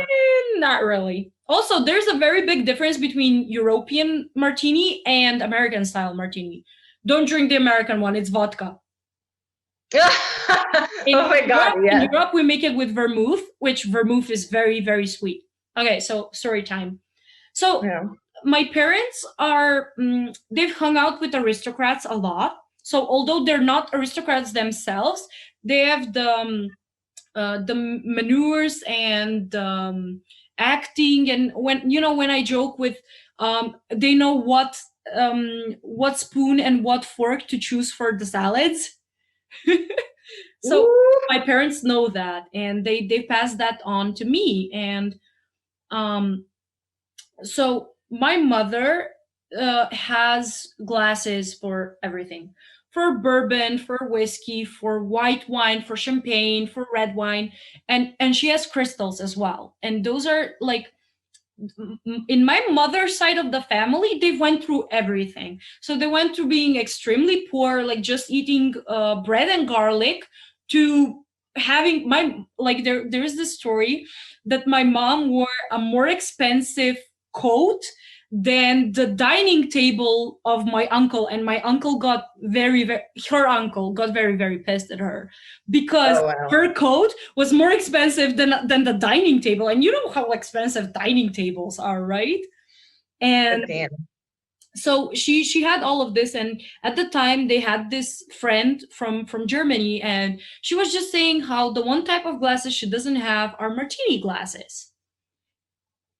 Not really. Also, there's a very big difference between European martini and American style martini. Don't drink the American one, it's vodka. Oh my God, In yes. Europe, we make it with vermouth, which vermouth is very, very sweet. Okay, so story time. So Yeah. my parents are, they've hung out with aristocrats a lot. So although they're not aristocrats themselves, they have the manures and acting, and when I joke with they know what spoon and what fork to choose for the salads. So Ooh. my parents know that, and they pass that on to me. And um so my mother has glasses for everything, for bourbon, for whiskey, for white wine, for champagne, for red wine, and she has crystals as well. And those are like, in my mother's side of the family, they went through everything. So they went through being extremely poor, like just eating bread and garlic, to having my, like, there is this story that my mom wore a more expensive coat than the dining table of my uncle, and my uncle got her uncle got very, very pissed at her because Oh, wow. her coat was more expensive than the dining table, and you know how expensive dining tables are, right? And Damn. so she had all of this, and at the time they had this friend from Germany, and she was just saying how the one type of glasses she doesn't have are martini glasses.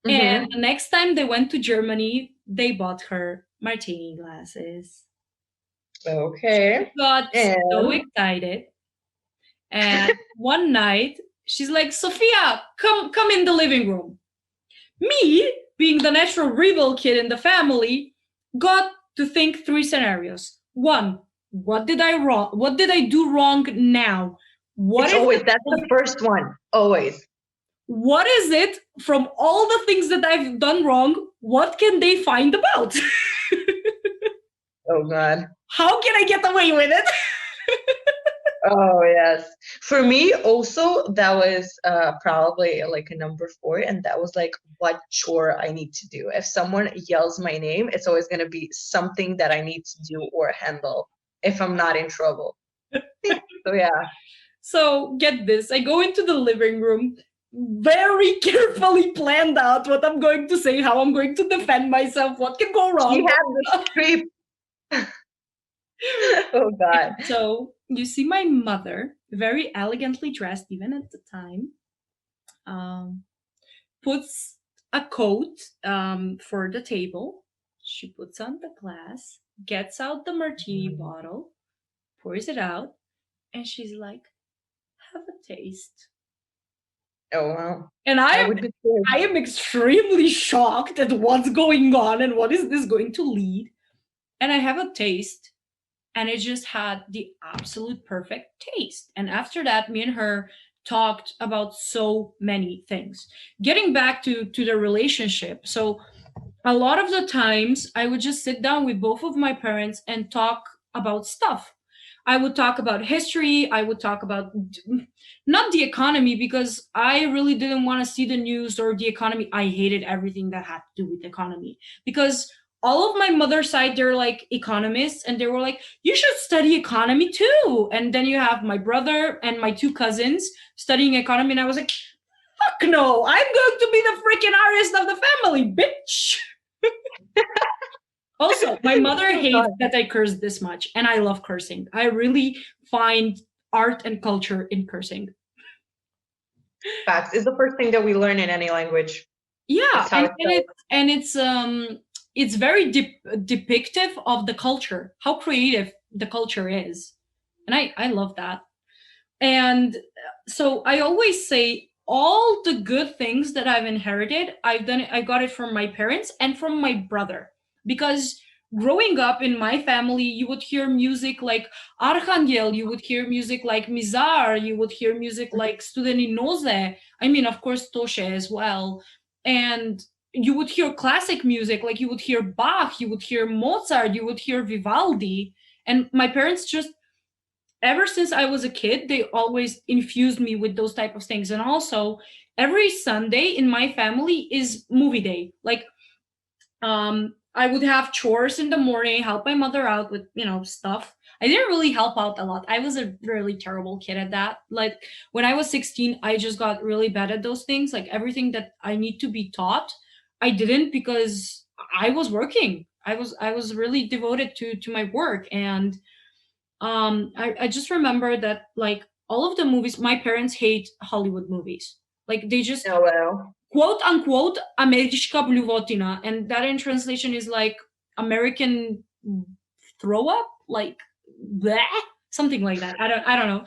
And Mm-hmm. the next time they went to Germany, they bought her martini glasses. Okay. Got so And excited, and one night she's like, Sophia, come in the living room. Me, being the natural rebel kid in the family, got to think three scenarios. One, what did I do wrong now? What it's is always, that's the it first one. Always. what is it from all the things that I've done wrong? What can they find about? Oh, God. How can I get away with it? Oh, yes. For me, also, that was probably like a number four, and that was like what chore I need to do. If someone yells my name, it's always going to be something that I need to do or handle if I'm not in trouble. So, yeah. So get this, I go into the living room, very carefully planned out what I'm going to say, how I'm going to defend myself, what can go She wrong. had the script. Oh, God. So you see my mother, very elegantly dressed, even at the time, um, puts a coat for the table. She puts on the glass, gets out the martini bottle, pours it out, and she's like, "Have a taste." Oh, wow. And I would be scared. I am extremely shocked at what's going on and what is this going to lead. And I have a taste, and it just had the absolute perfect taste. And after that, me and her talked about so many things. Getting back to the relationship. So a lot of the times I would just sit down with both of my parents and talk about stuff. I would talk about history. I would talk about not the economy, because I really didn't want to see the news or the economy. I hated everything that had to do with economy, because all of my mother's side, they're like economists, and they were like, you should study economy too. And then you have my brother and my two cousins studying economy, and I was like, fuck no, I'm going to be the freaking artist of the family, bitch. Also, my mother Oh, hates God. that I curse this much, and I love cursing. I really find art and culture in cursing. Facts is the first thing that we learn in any language. Yeah, It's how it starts. it's it's very depictive of the culture, how creative the culture is, and I love that. And so I always say all the good things that I've inherited, I got it from my parents and from my brother. Because growing up in my family, you would hear music like Archangel, you would hear music like Mizar, you would hear music like Studeni Noze. I mean, of course, Toshe as well. And you would hear classic music, like you would hear Bach, you would hear Mozart, you would hear Vivaldi. And my parents just, ever since I was a kid, they always infused me with those type of things. And also, every Sunday in my family is movie day. Like, I would have chores in the morning, help my mother out with, stuff. I didn't really help out a lot. I was a really terrible kid at that. Like, when I was 16, I just got really bad at those things. Like, everything that I need to be taught, I didn't, because I was working. I was really devoted to my work. And I just remember that, like, all of the movies, my parents hate Hollywood movies. Like, they just, Oh, well. quote unquote, Američka bljuvotina, and that in translation is like American throw up, like bleh, something like that. I don't know.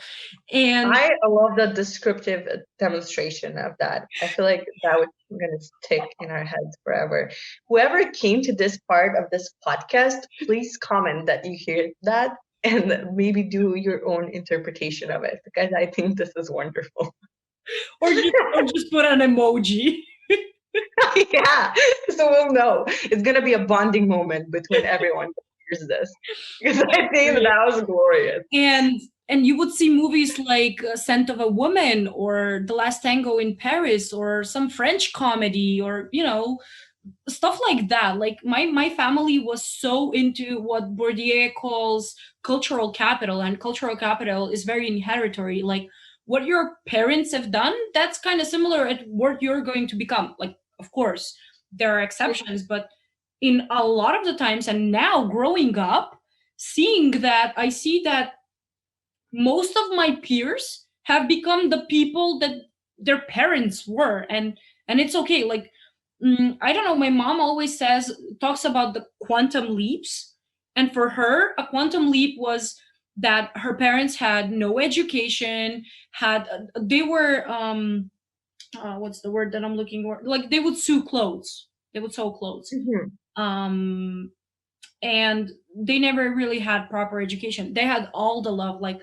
And I love the descriptive demonstration of that. I feel like that would gonna stick in our heads forever. Whoever came to this part of this podcast, please comment that you hear that and maybe do your own interpretation of it, because I think this is wonderful. or just put an emoji. Yeah, so we'll know. It's gonna be a bonding moment between everyone that hears this, because I think that was glorious. And you would see movies like Scent of a Woman or The Last Tango in Paris or some French comedy, or stuff like that. Like, my family was so into what Bourdieu calls cultural capital, and cultural capital is very inheritatory. Like, what your parents have done, that's kind of similar at what you're going to become. Like, of course, there are exceptions, but in a lot of the times, and now growing up, seeing that, I see that most of my peers have become the people that their parents were. And it's okay. Like, I don't know, my mom always talks about the quantum leaps. And for her, a quantum leap was that her parents had no education, had they were what's the word that I'm looking for, like, they would sew clothes. Mhm. um and they never really had proper education. They had all the love. Like,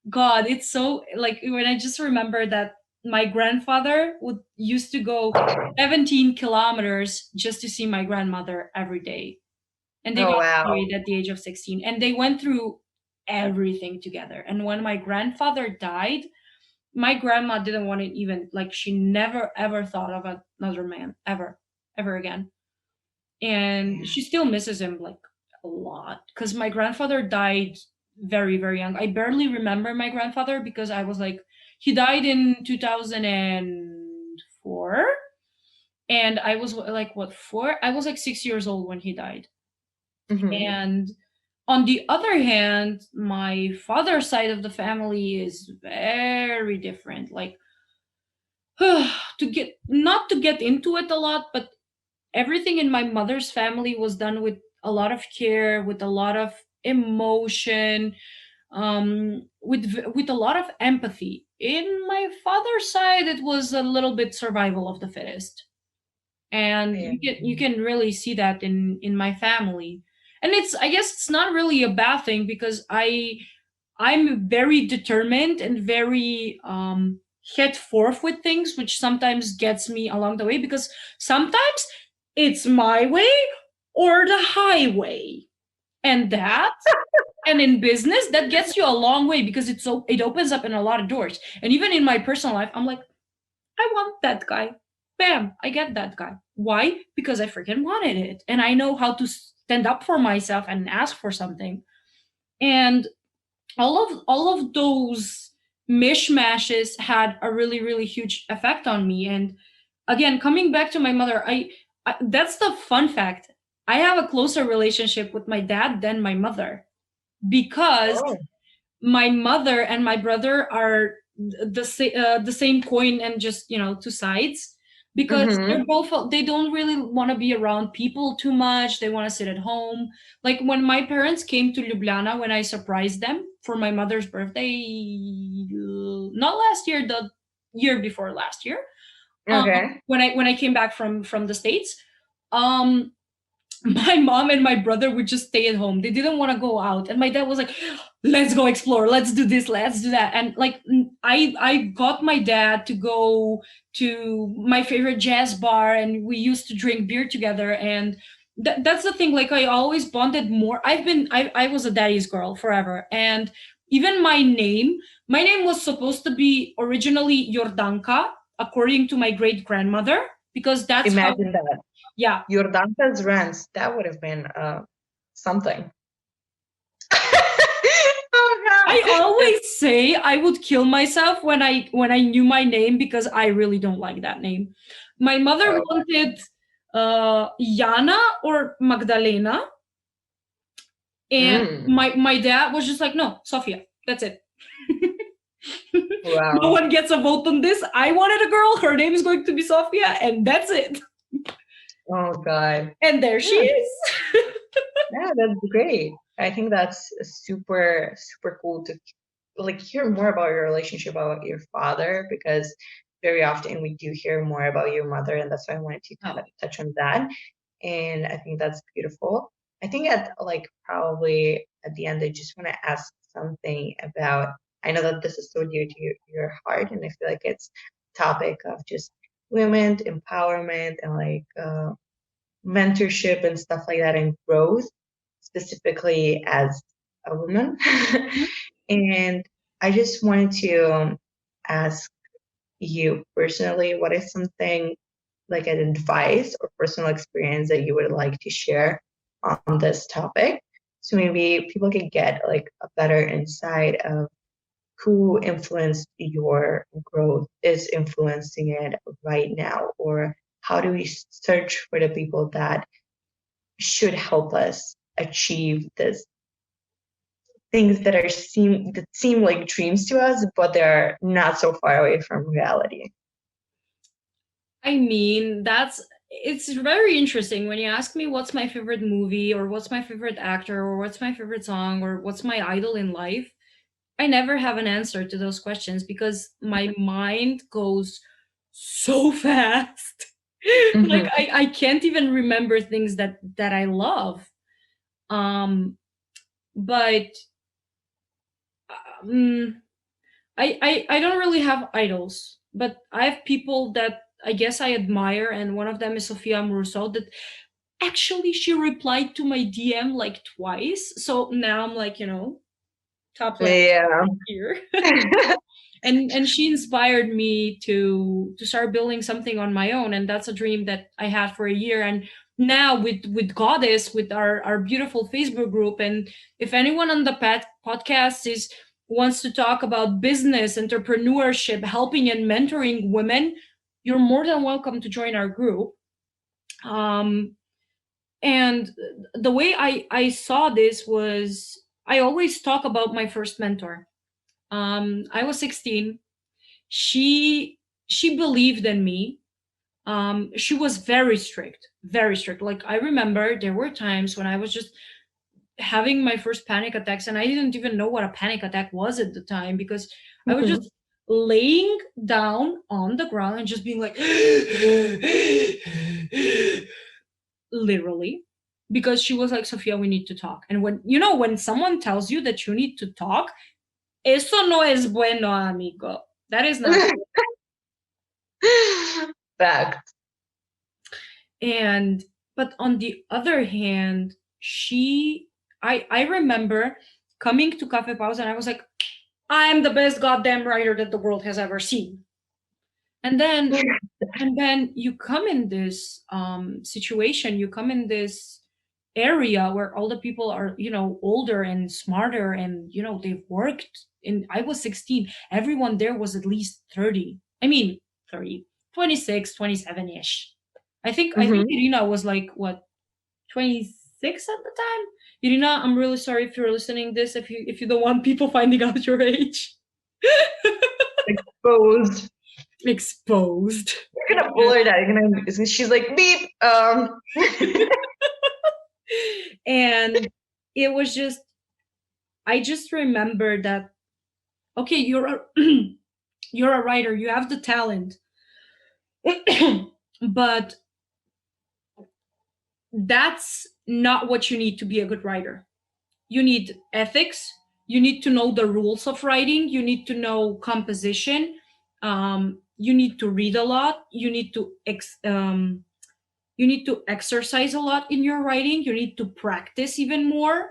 God, it's so, like, when I just remember that my grandfather would used to go 17 kilometers just to see my grandmother every day. And they Oh, got wow. married at the age of 16, and they went through everything together. And when my grandfather died, my grandma didn't want to even, like, she never ever thought of another man ever again. And Yeah. she still misses him, like, a lot, because my grandfather died very very young. I barely remember my grandfather because I was like, he died in 2004, and I was like, what, 4, I was like 6 years old when he died. Mhm. And on the other hand, my father's side of the family is very different. Like, to get not to get into it a lot, but everything in my mother's family was done with a lot of care, with a lot of emotion, with a lot of empathy. In my father's side, it was a little bit survival of the fittest, and Yeah. you can really see that in my family. And I guess it's not really a bad thing, because I'm very determined and very head forth with things, which sometimes gets me along the way, because sometimes it's my way or the highway. And in business, that gets you a long way, because it opens up in a lot of doors. And even in my personal life, I'm like, I want that guy. Bam, I get that guy. Why? Because I freaking wanted it. And I know how to stand up for myself and ask for something. And all of those mishmashes had a really really huge effect on me. And again, coming back to my mother, I that's the fun fact. I have a closer relationship with my dad than my mother, because Oh. my mother and my brother are the same coin, and just two sides. because Mm-hmm. they don't really want to be around people too much. They want to sit at home. Like when my parents came to Ljubljana, when I surprised them for my mother's birthday, not last year, the year before last year, Okay. when I came back from the States, um my mom and my brother would just stay at home. They didn't want to go out. And my dad was like, let's go explore. Let's do this. Let's do that. And like, I got my dad to go to my favorite jazz bar, and we used to drink beer together. And that's the thing. Like, I always bonded more. I was a daddy's girl forever. And even my name was supposed to be originally Jordanka, according to my great grandmother, because that's how, Imagine that. yeah, Your Dante's rents, that would have been something. Oh I God. always say I would kill myself when I knew my name, because I really don't like that name. My mother Oh, wanted Jana or Magdalena, and mm, my dad was just like, no, Sophia, that's it. No wow. one gets a vote on this. I wanted a girl. Her name is going to be Sophia, and that's it. Oh God. And there she Yeah, is. yeah, that's great. I think that's super, super cool to like hear more about your relationship about your father, because very often we do hear more about your mother, and that's why I wanted to kind Oh, of touch on that. And I think that's beautiful. I think at like probably at the end, I just want to ask something about. I know that this is so dear to your heart, and I feel like it's topic of just women empowerment and like mentorship and stuff like that, and growth specifically as a woman. And I just wanted to ask you personally, what is something like an advice or personal experience that you would like to share on this topic? So maybe people can get like a better insight of who influenced your growth, is influencing it right now, or how do we search for the people that should help us achieve this things that seem like dreams to us, but they're not so far away from reality. I mean, it's very interesting when you ask me what's my favorite movie, or what's my favorite actor, or what's my favorite song, or what's my idol in life. I never have an answer to those questions, because my mind goes so fast. Like, Mm-hmm. I can't even remember things that I love. Um, but um, I don't really have idols, but I have people that I guess I admire, and one of them is Sophia Amoruso. That actually, she replied to my DM like twice, so now I'm like, top level Yeah. here. And she inspired me to start building something on my own, and that's a dream that I had for a year. And now with Goddess, with our beautiful Facebook group, and if anyone on the podcast is wants to talk about business, entrepreneurship, helping and mentoring women, you're more than welcome to join our group. Um and the way I saw this was, I always talk about my first mentor. I was 16. She believed in me. She was very strict, very strict. Like, I remember there were times when I was just having my first panic attacks, and I didn't even know what a panic attack was at the time, because I was Mm-hmm. just laying down on the ground and just being like literally, because she was like, Sophia, we need to talk. And when someone tells you that you need to talk, eso no es bueno, amigo. That is not. Fact. And but on the other hand, I remember coming to Cafe Pause, and I was like, I am the best goddamn writer that the world has ever seen. And then you come in this situation, you come in this area where all the people are, older and smarter, and they've worked. In I was 16, everyone there was at least 30. I mean, 30, 26, 27-ish. I think Mm-hmm. Irina was like, what, 26 at the time. Irina, I'm really sorry if you're listening this, if you don't want people finding out your age. Exposed. Exposed. You're gonna pull her that. She's like, beep. And it was just, I just remember that, okay, you're a writer, you have the talent, but that's not what you need to be a good writer. You need ethics, you need to know the rules of writing, you need to know composition, you need to read a lot, you need to exercise a lot in your writing, you need to practice even more.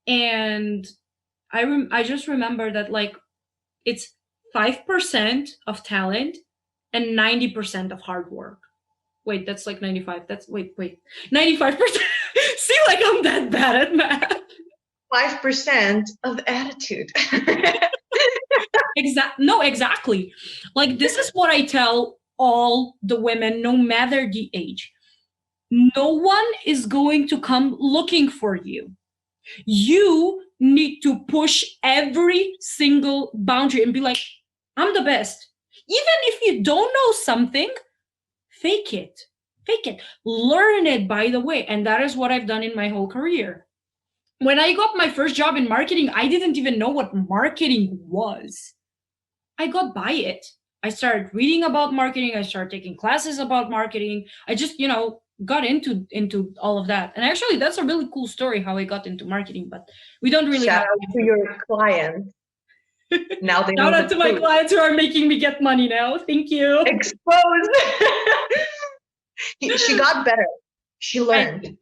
And I just remember that, like, it's 5% of talent and 90% of hard work. Wait, that's like 95. That's, wait. 95%. See, like, I'm that bad at math. 5% of attitude. No, exactly. Like, this is what I tell all the women, no matter the age. No one is going to come looking for you. You need to push every single boundary and be like, I'm the best. Even if you don't know something, fake it. Fake it. Learn it, by the way. And that is what I've done in my whole career. When I got my first job in marketing, I didn't even know what marketing was. I got by it. I started reading about marketing. I started taking classes about marketing. I just, got into all of that. And actually, that's a really cool story how I got into marketing, but we don't really Shout have out to your clients. Now they know Shout out the to my truth. clients who are making me get money now. Thank you. Exposed. She got better. She learned.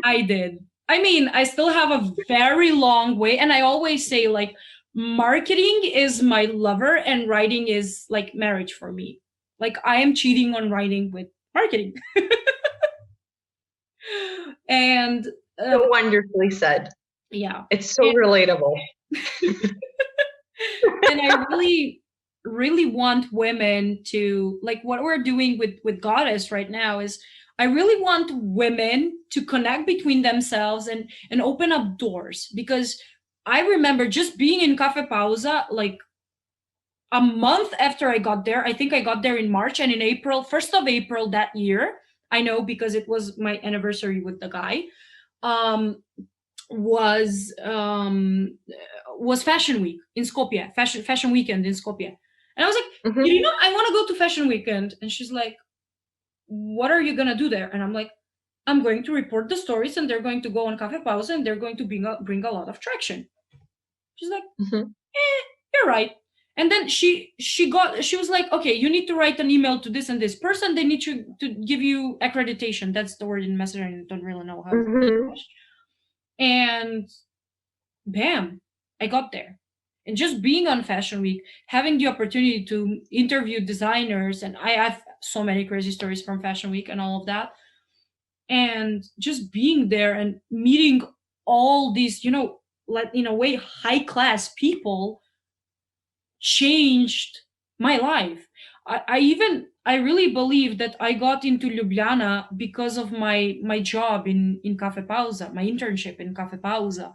I did. I mean, I still have a very long way. And I always say, like, marketing is my lover and writing is like marriage for me. Like, I am cheating on writing with marketing. And So wonderfully said. yeah. It's so relatable. And I really, really want women to, like, what we're doing with Goddess right now is, I really want women to connect between themselves and open up doors, because I remember just being in Cafe Pausa, like, a month after I got there. I think I got there in March, and in April, 1st of April that year, I know because it was my anniversary with the guy, um was Fashion Week in Skopje, fashion weekend in Skopje. And I was like, Mhm. I want to go to Fashion Weekend. And she's like, what are you gonna do there? And I'm like, I'm going to report the stories, and they're going to go on Cafe Pause, and they're going to bring a lot of traction. She's like, Mhm. you're right. And then she was like, okay, you need to write an email to this and this person. They need to give you accreditation. That's the word in Messenger. I don't really know how it's Mhm. English. And bam, I got there. And just being on Fashion Week, having the opportunity to interview designers, and I have so many crazy stories from Fashion Week and all of that. And just being there and meeting all these, like, in a way, high class people changed my life. I really believe that I got into Ljubljana because of my job in Cafe Pausa, my internship in Cafe Pausa.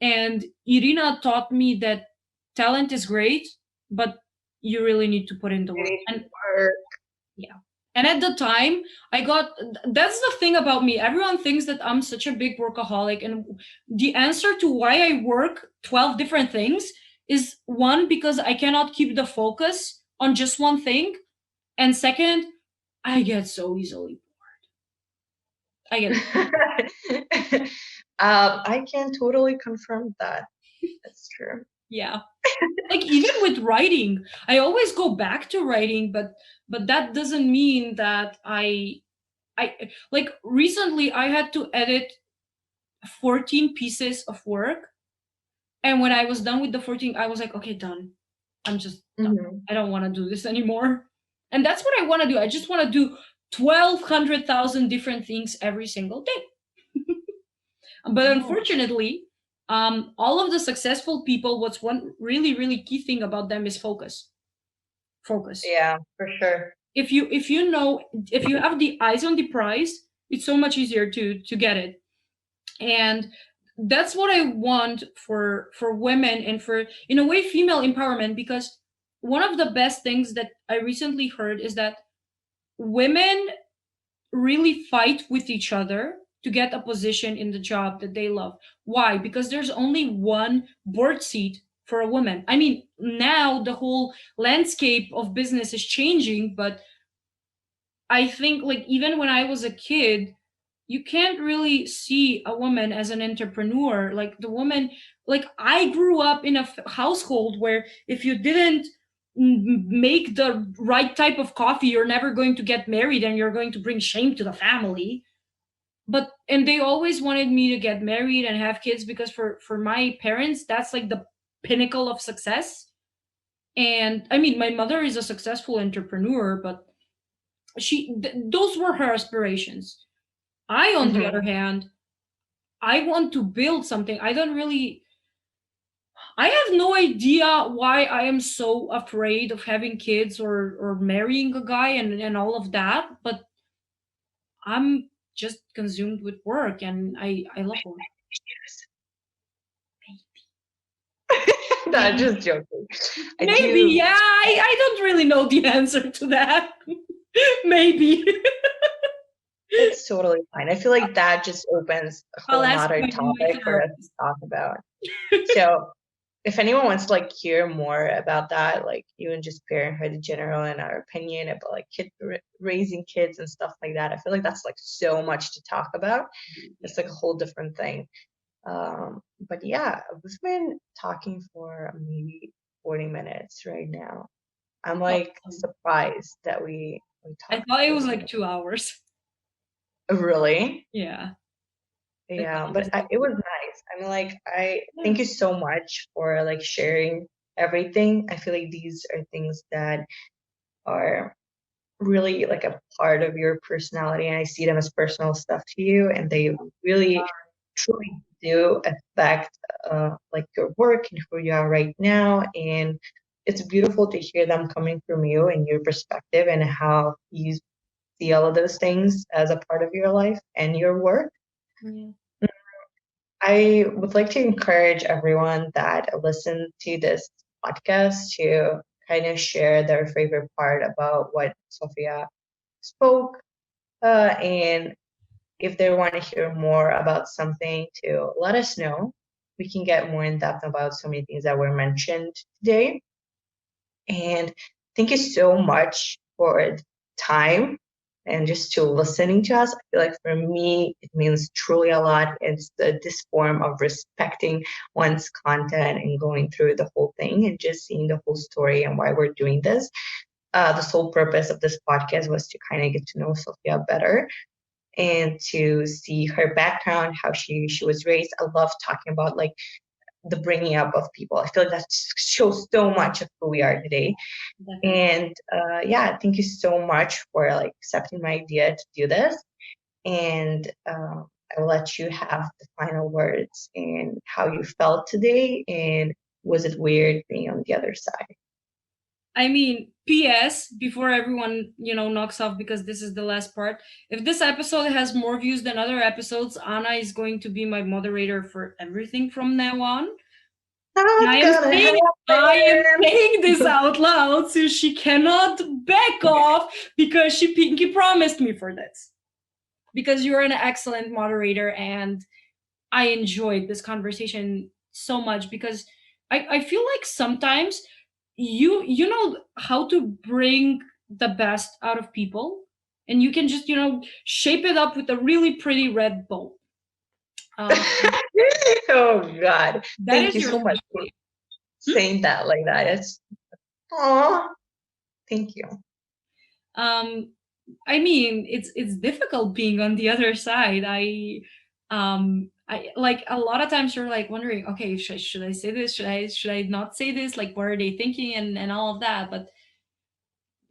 And Irina taught me that talent is great, but you really need to put in the You work. need to And work. yeah. And at the time, that's the thing about me. Everyone thinks that I'm such a big workaholic. And the answer to why I work 12 different things is, one, because I cannot keep the focus on just one thing. And second, I get so easily bored. I can totally confirm that. That's true. Yeah. Like, even with writing, I always go back to writing, but that doesn't mean that I like, recently I had to edit 14 pieces of work, and when I was done with the 14, I was like, okay, done. I'm just done. Mhm. I don't want to do this anymore. And that's what I want to do. I just want to do 1,200,000 different things every single day. But Oh, unfortunately, all of the successful people, what's one really, really key thing about them is focus. Focus. yeah, for sure. If you have the eyes on the prize, it's so much easier to get it. And that's what I want for women, and for, in a way, female empowerment, because one of the best things that I recently heard is that women really fight with each other to get a position in the job that they love. Why? Because there's only one board seat for a woman. I mean, now the whole landscape of business is changing, but I think like even when I was a kid, you can't really see a woman as an entrepreneur. Like the woman, like I grew up in a household where if you didn't make the right type of coffee, you're never going to get married and you're going to bring shame to the family. But and they always wanted me to get married and have kids because for my parents that's like the pinnacle of success. And I mean, my mother is a successful entrepreneur, but those were her aspirations. I, on the other Mm-hmm. hand, I want to build something. I have no idea why I am so afraid of having kids or marrying a guy and all of that, but I'm just consumed with work and I love work. Not Maybe, just joking. I maybe, do. yeah, I don't really know the answer to that. Maybe. It's totally fine. I feel like that just opens a I'll whole ask nother my topic for us to therapist. talk about. So if anyone wants to like hear more about that, like even just parenthood in general and our opinion about like raising kids and stuff like that, I feel like that's like so much to talk about. It's like a whole different thing. But yeah, we've been talking for maybe 40 minutes right now. I'm like surprised that we I talked thought it for was this like long. 2 hours. Really? Yeah. I thought Yeah, it but was it was nice. I mean, like, I yeah. thank you so much for like sharing everything. I feel like these are things that are really like a part of your personality, and I see them as personal stuff to you, and they really truly do affect like your work and who you are right now. And it's beautiful to hear them coming from you and your perspective and how you see all of those things as a part of your life and your work. Yeah. I would like to encourage everyone that listen to this podcast to kind of share their favorite part about what Sophia spoke. And if they want to hear more about something, to let us know. We can get more in depth about so many things that were mentioned today. And thank you so much for the time and just to listening to us. I feel like for me, it means truly a lot. It's this form of respecting one's content and going through the whole thing and just seeing the whole story and why we're doing this. The sole purpose of this podcast was to kind of get to know Sophia better and to see her background, how she was raised. I love talking about like the bringing up of people. I feel like that shows so much of who we are today. Definitely. And yeah, thank you so much for like accepting my idea to do this. And I will let you have the final words and how you felt today. And was it weird being on the other side? I mean, PS, before everyone, knocks off because this is the last part. If this episode has more views than other episodes, Anna is going to be my moderator for everything from now on. And Not gonna I am happen. saying this out loud so she cannot back off because she pinky promised me for this. Because you're an excellent moderator and I enjoyed this conversation so much because I feel like sometimes you know how to bring the best out of people and you can just shape it up with a really pretty red bow. Um, Oh God. that Thank is you your so much for specialty. Hmm? saying that like that. It's aw, thank you. Um, I mean, it's difficult being on the other side. I like a lot of times you're like wondering, okay, should I say this? Should I not say this? Like, what are they thinking and all of that? But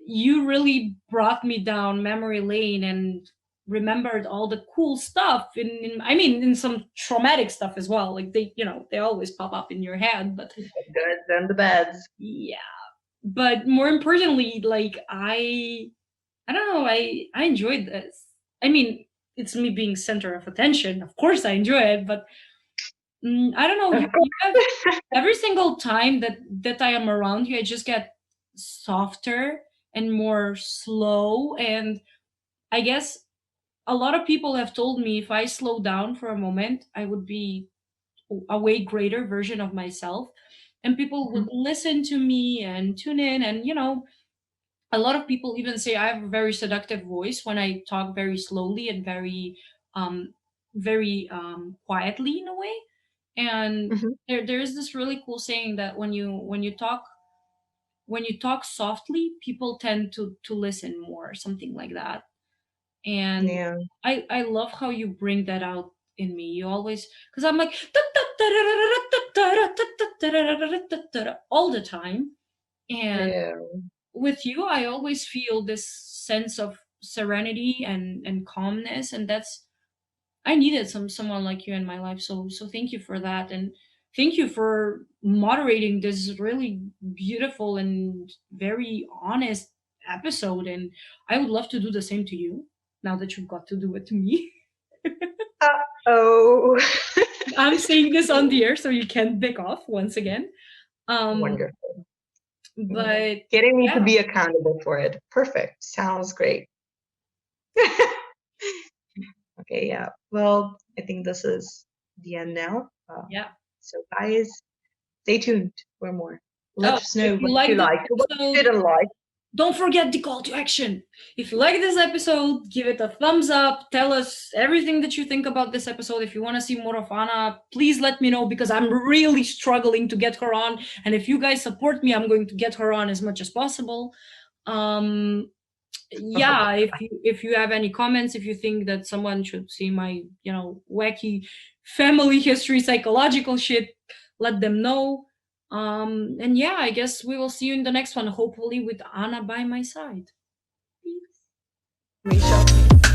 you really brought me down memory lane and remembered all the cool stuff I mean in some traumatic stuff as well, like they always pop up in your head, but The goods and the bads. yeah, but more importantly, like I don't know, I enjoyed this. I mean, it's me being center of attention, of course I enjoy it, but I don't know, Of you have course. every single time that I am around you, I just get softer and more slow. And I guess a lot of people have told me if I slow down for a moment, I would be a way greater version of myself. And people would Mhm. listen to me and tune in. And, a lot of people even say I have a very seductive voice when I talk very slowly and um, very quietly in a way. And Mhm. there's this really cool saying that when you talk softly, people tend to listen more, something like that. And Yeah. I love how you bring that out in me. You always, because I'm like all the time. And Yeah. with you, I always feel this sense of serenity and calmness, and that's I needed someone like you in my life. So thank you for that, and thank you for moderating this really beautiful and very honest episode. And I would love to do the same to you now that you've got to do it to me. Oh, I'm saying this on the air, so you can't pick off once again. Um, wonderful. Mm. but Getting me to yeah, be accountable for it. Perfect. Sounds great. Okay, yeah. Well, I think this is the end now. yeah. So, guys, stay tuned for more. Let Oh, us if know you what you like this liked, what you episode, didn't like. don't forget the call to action. If you like this episode, give it a thumbs up. Tell us everything that you think about this episode. If you want to see more of Anna, please let me know because I'm really struggling to get her on. And if you guys support me, I'm going to get her on as much as possible. Um, yeah, if you have any comments, if you think that someone should see my wacky family history psychological shit, let them know. And yeah, I guess we will see you in the next one, hopefully with Anna by my side. Peace. We shall see.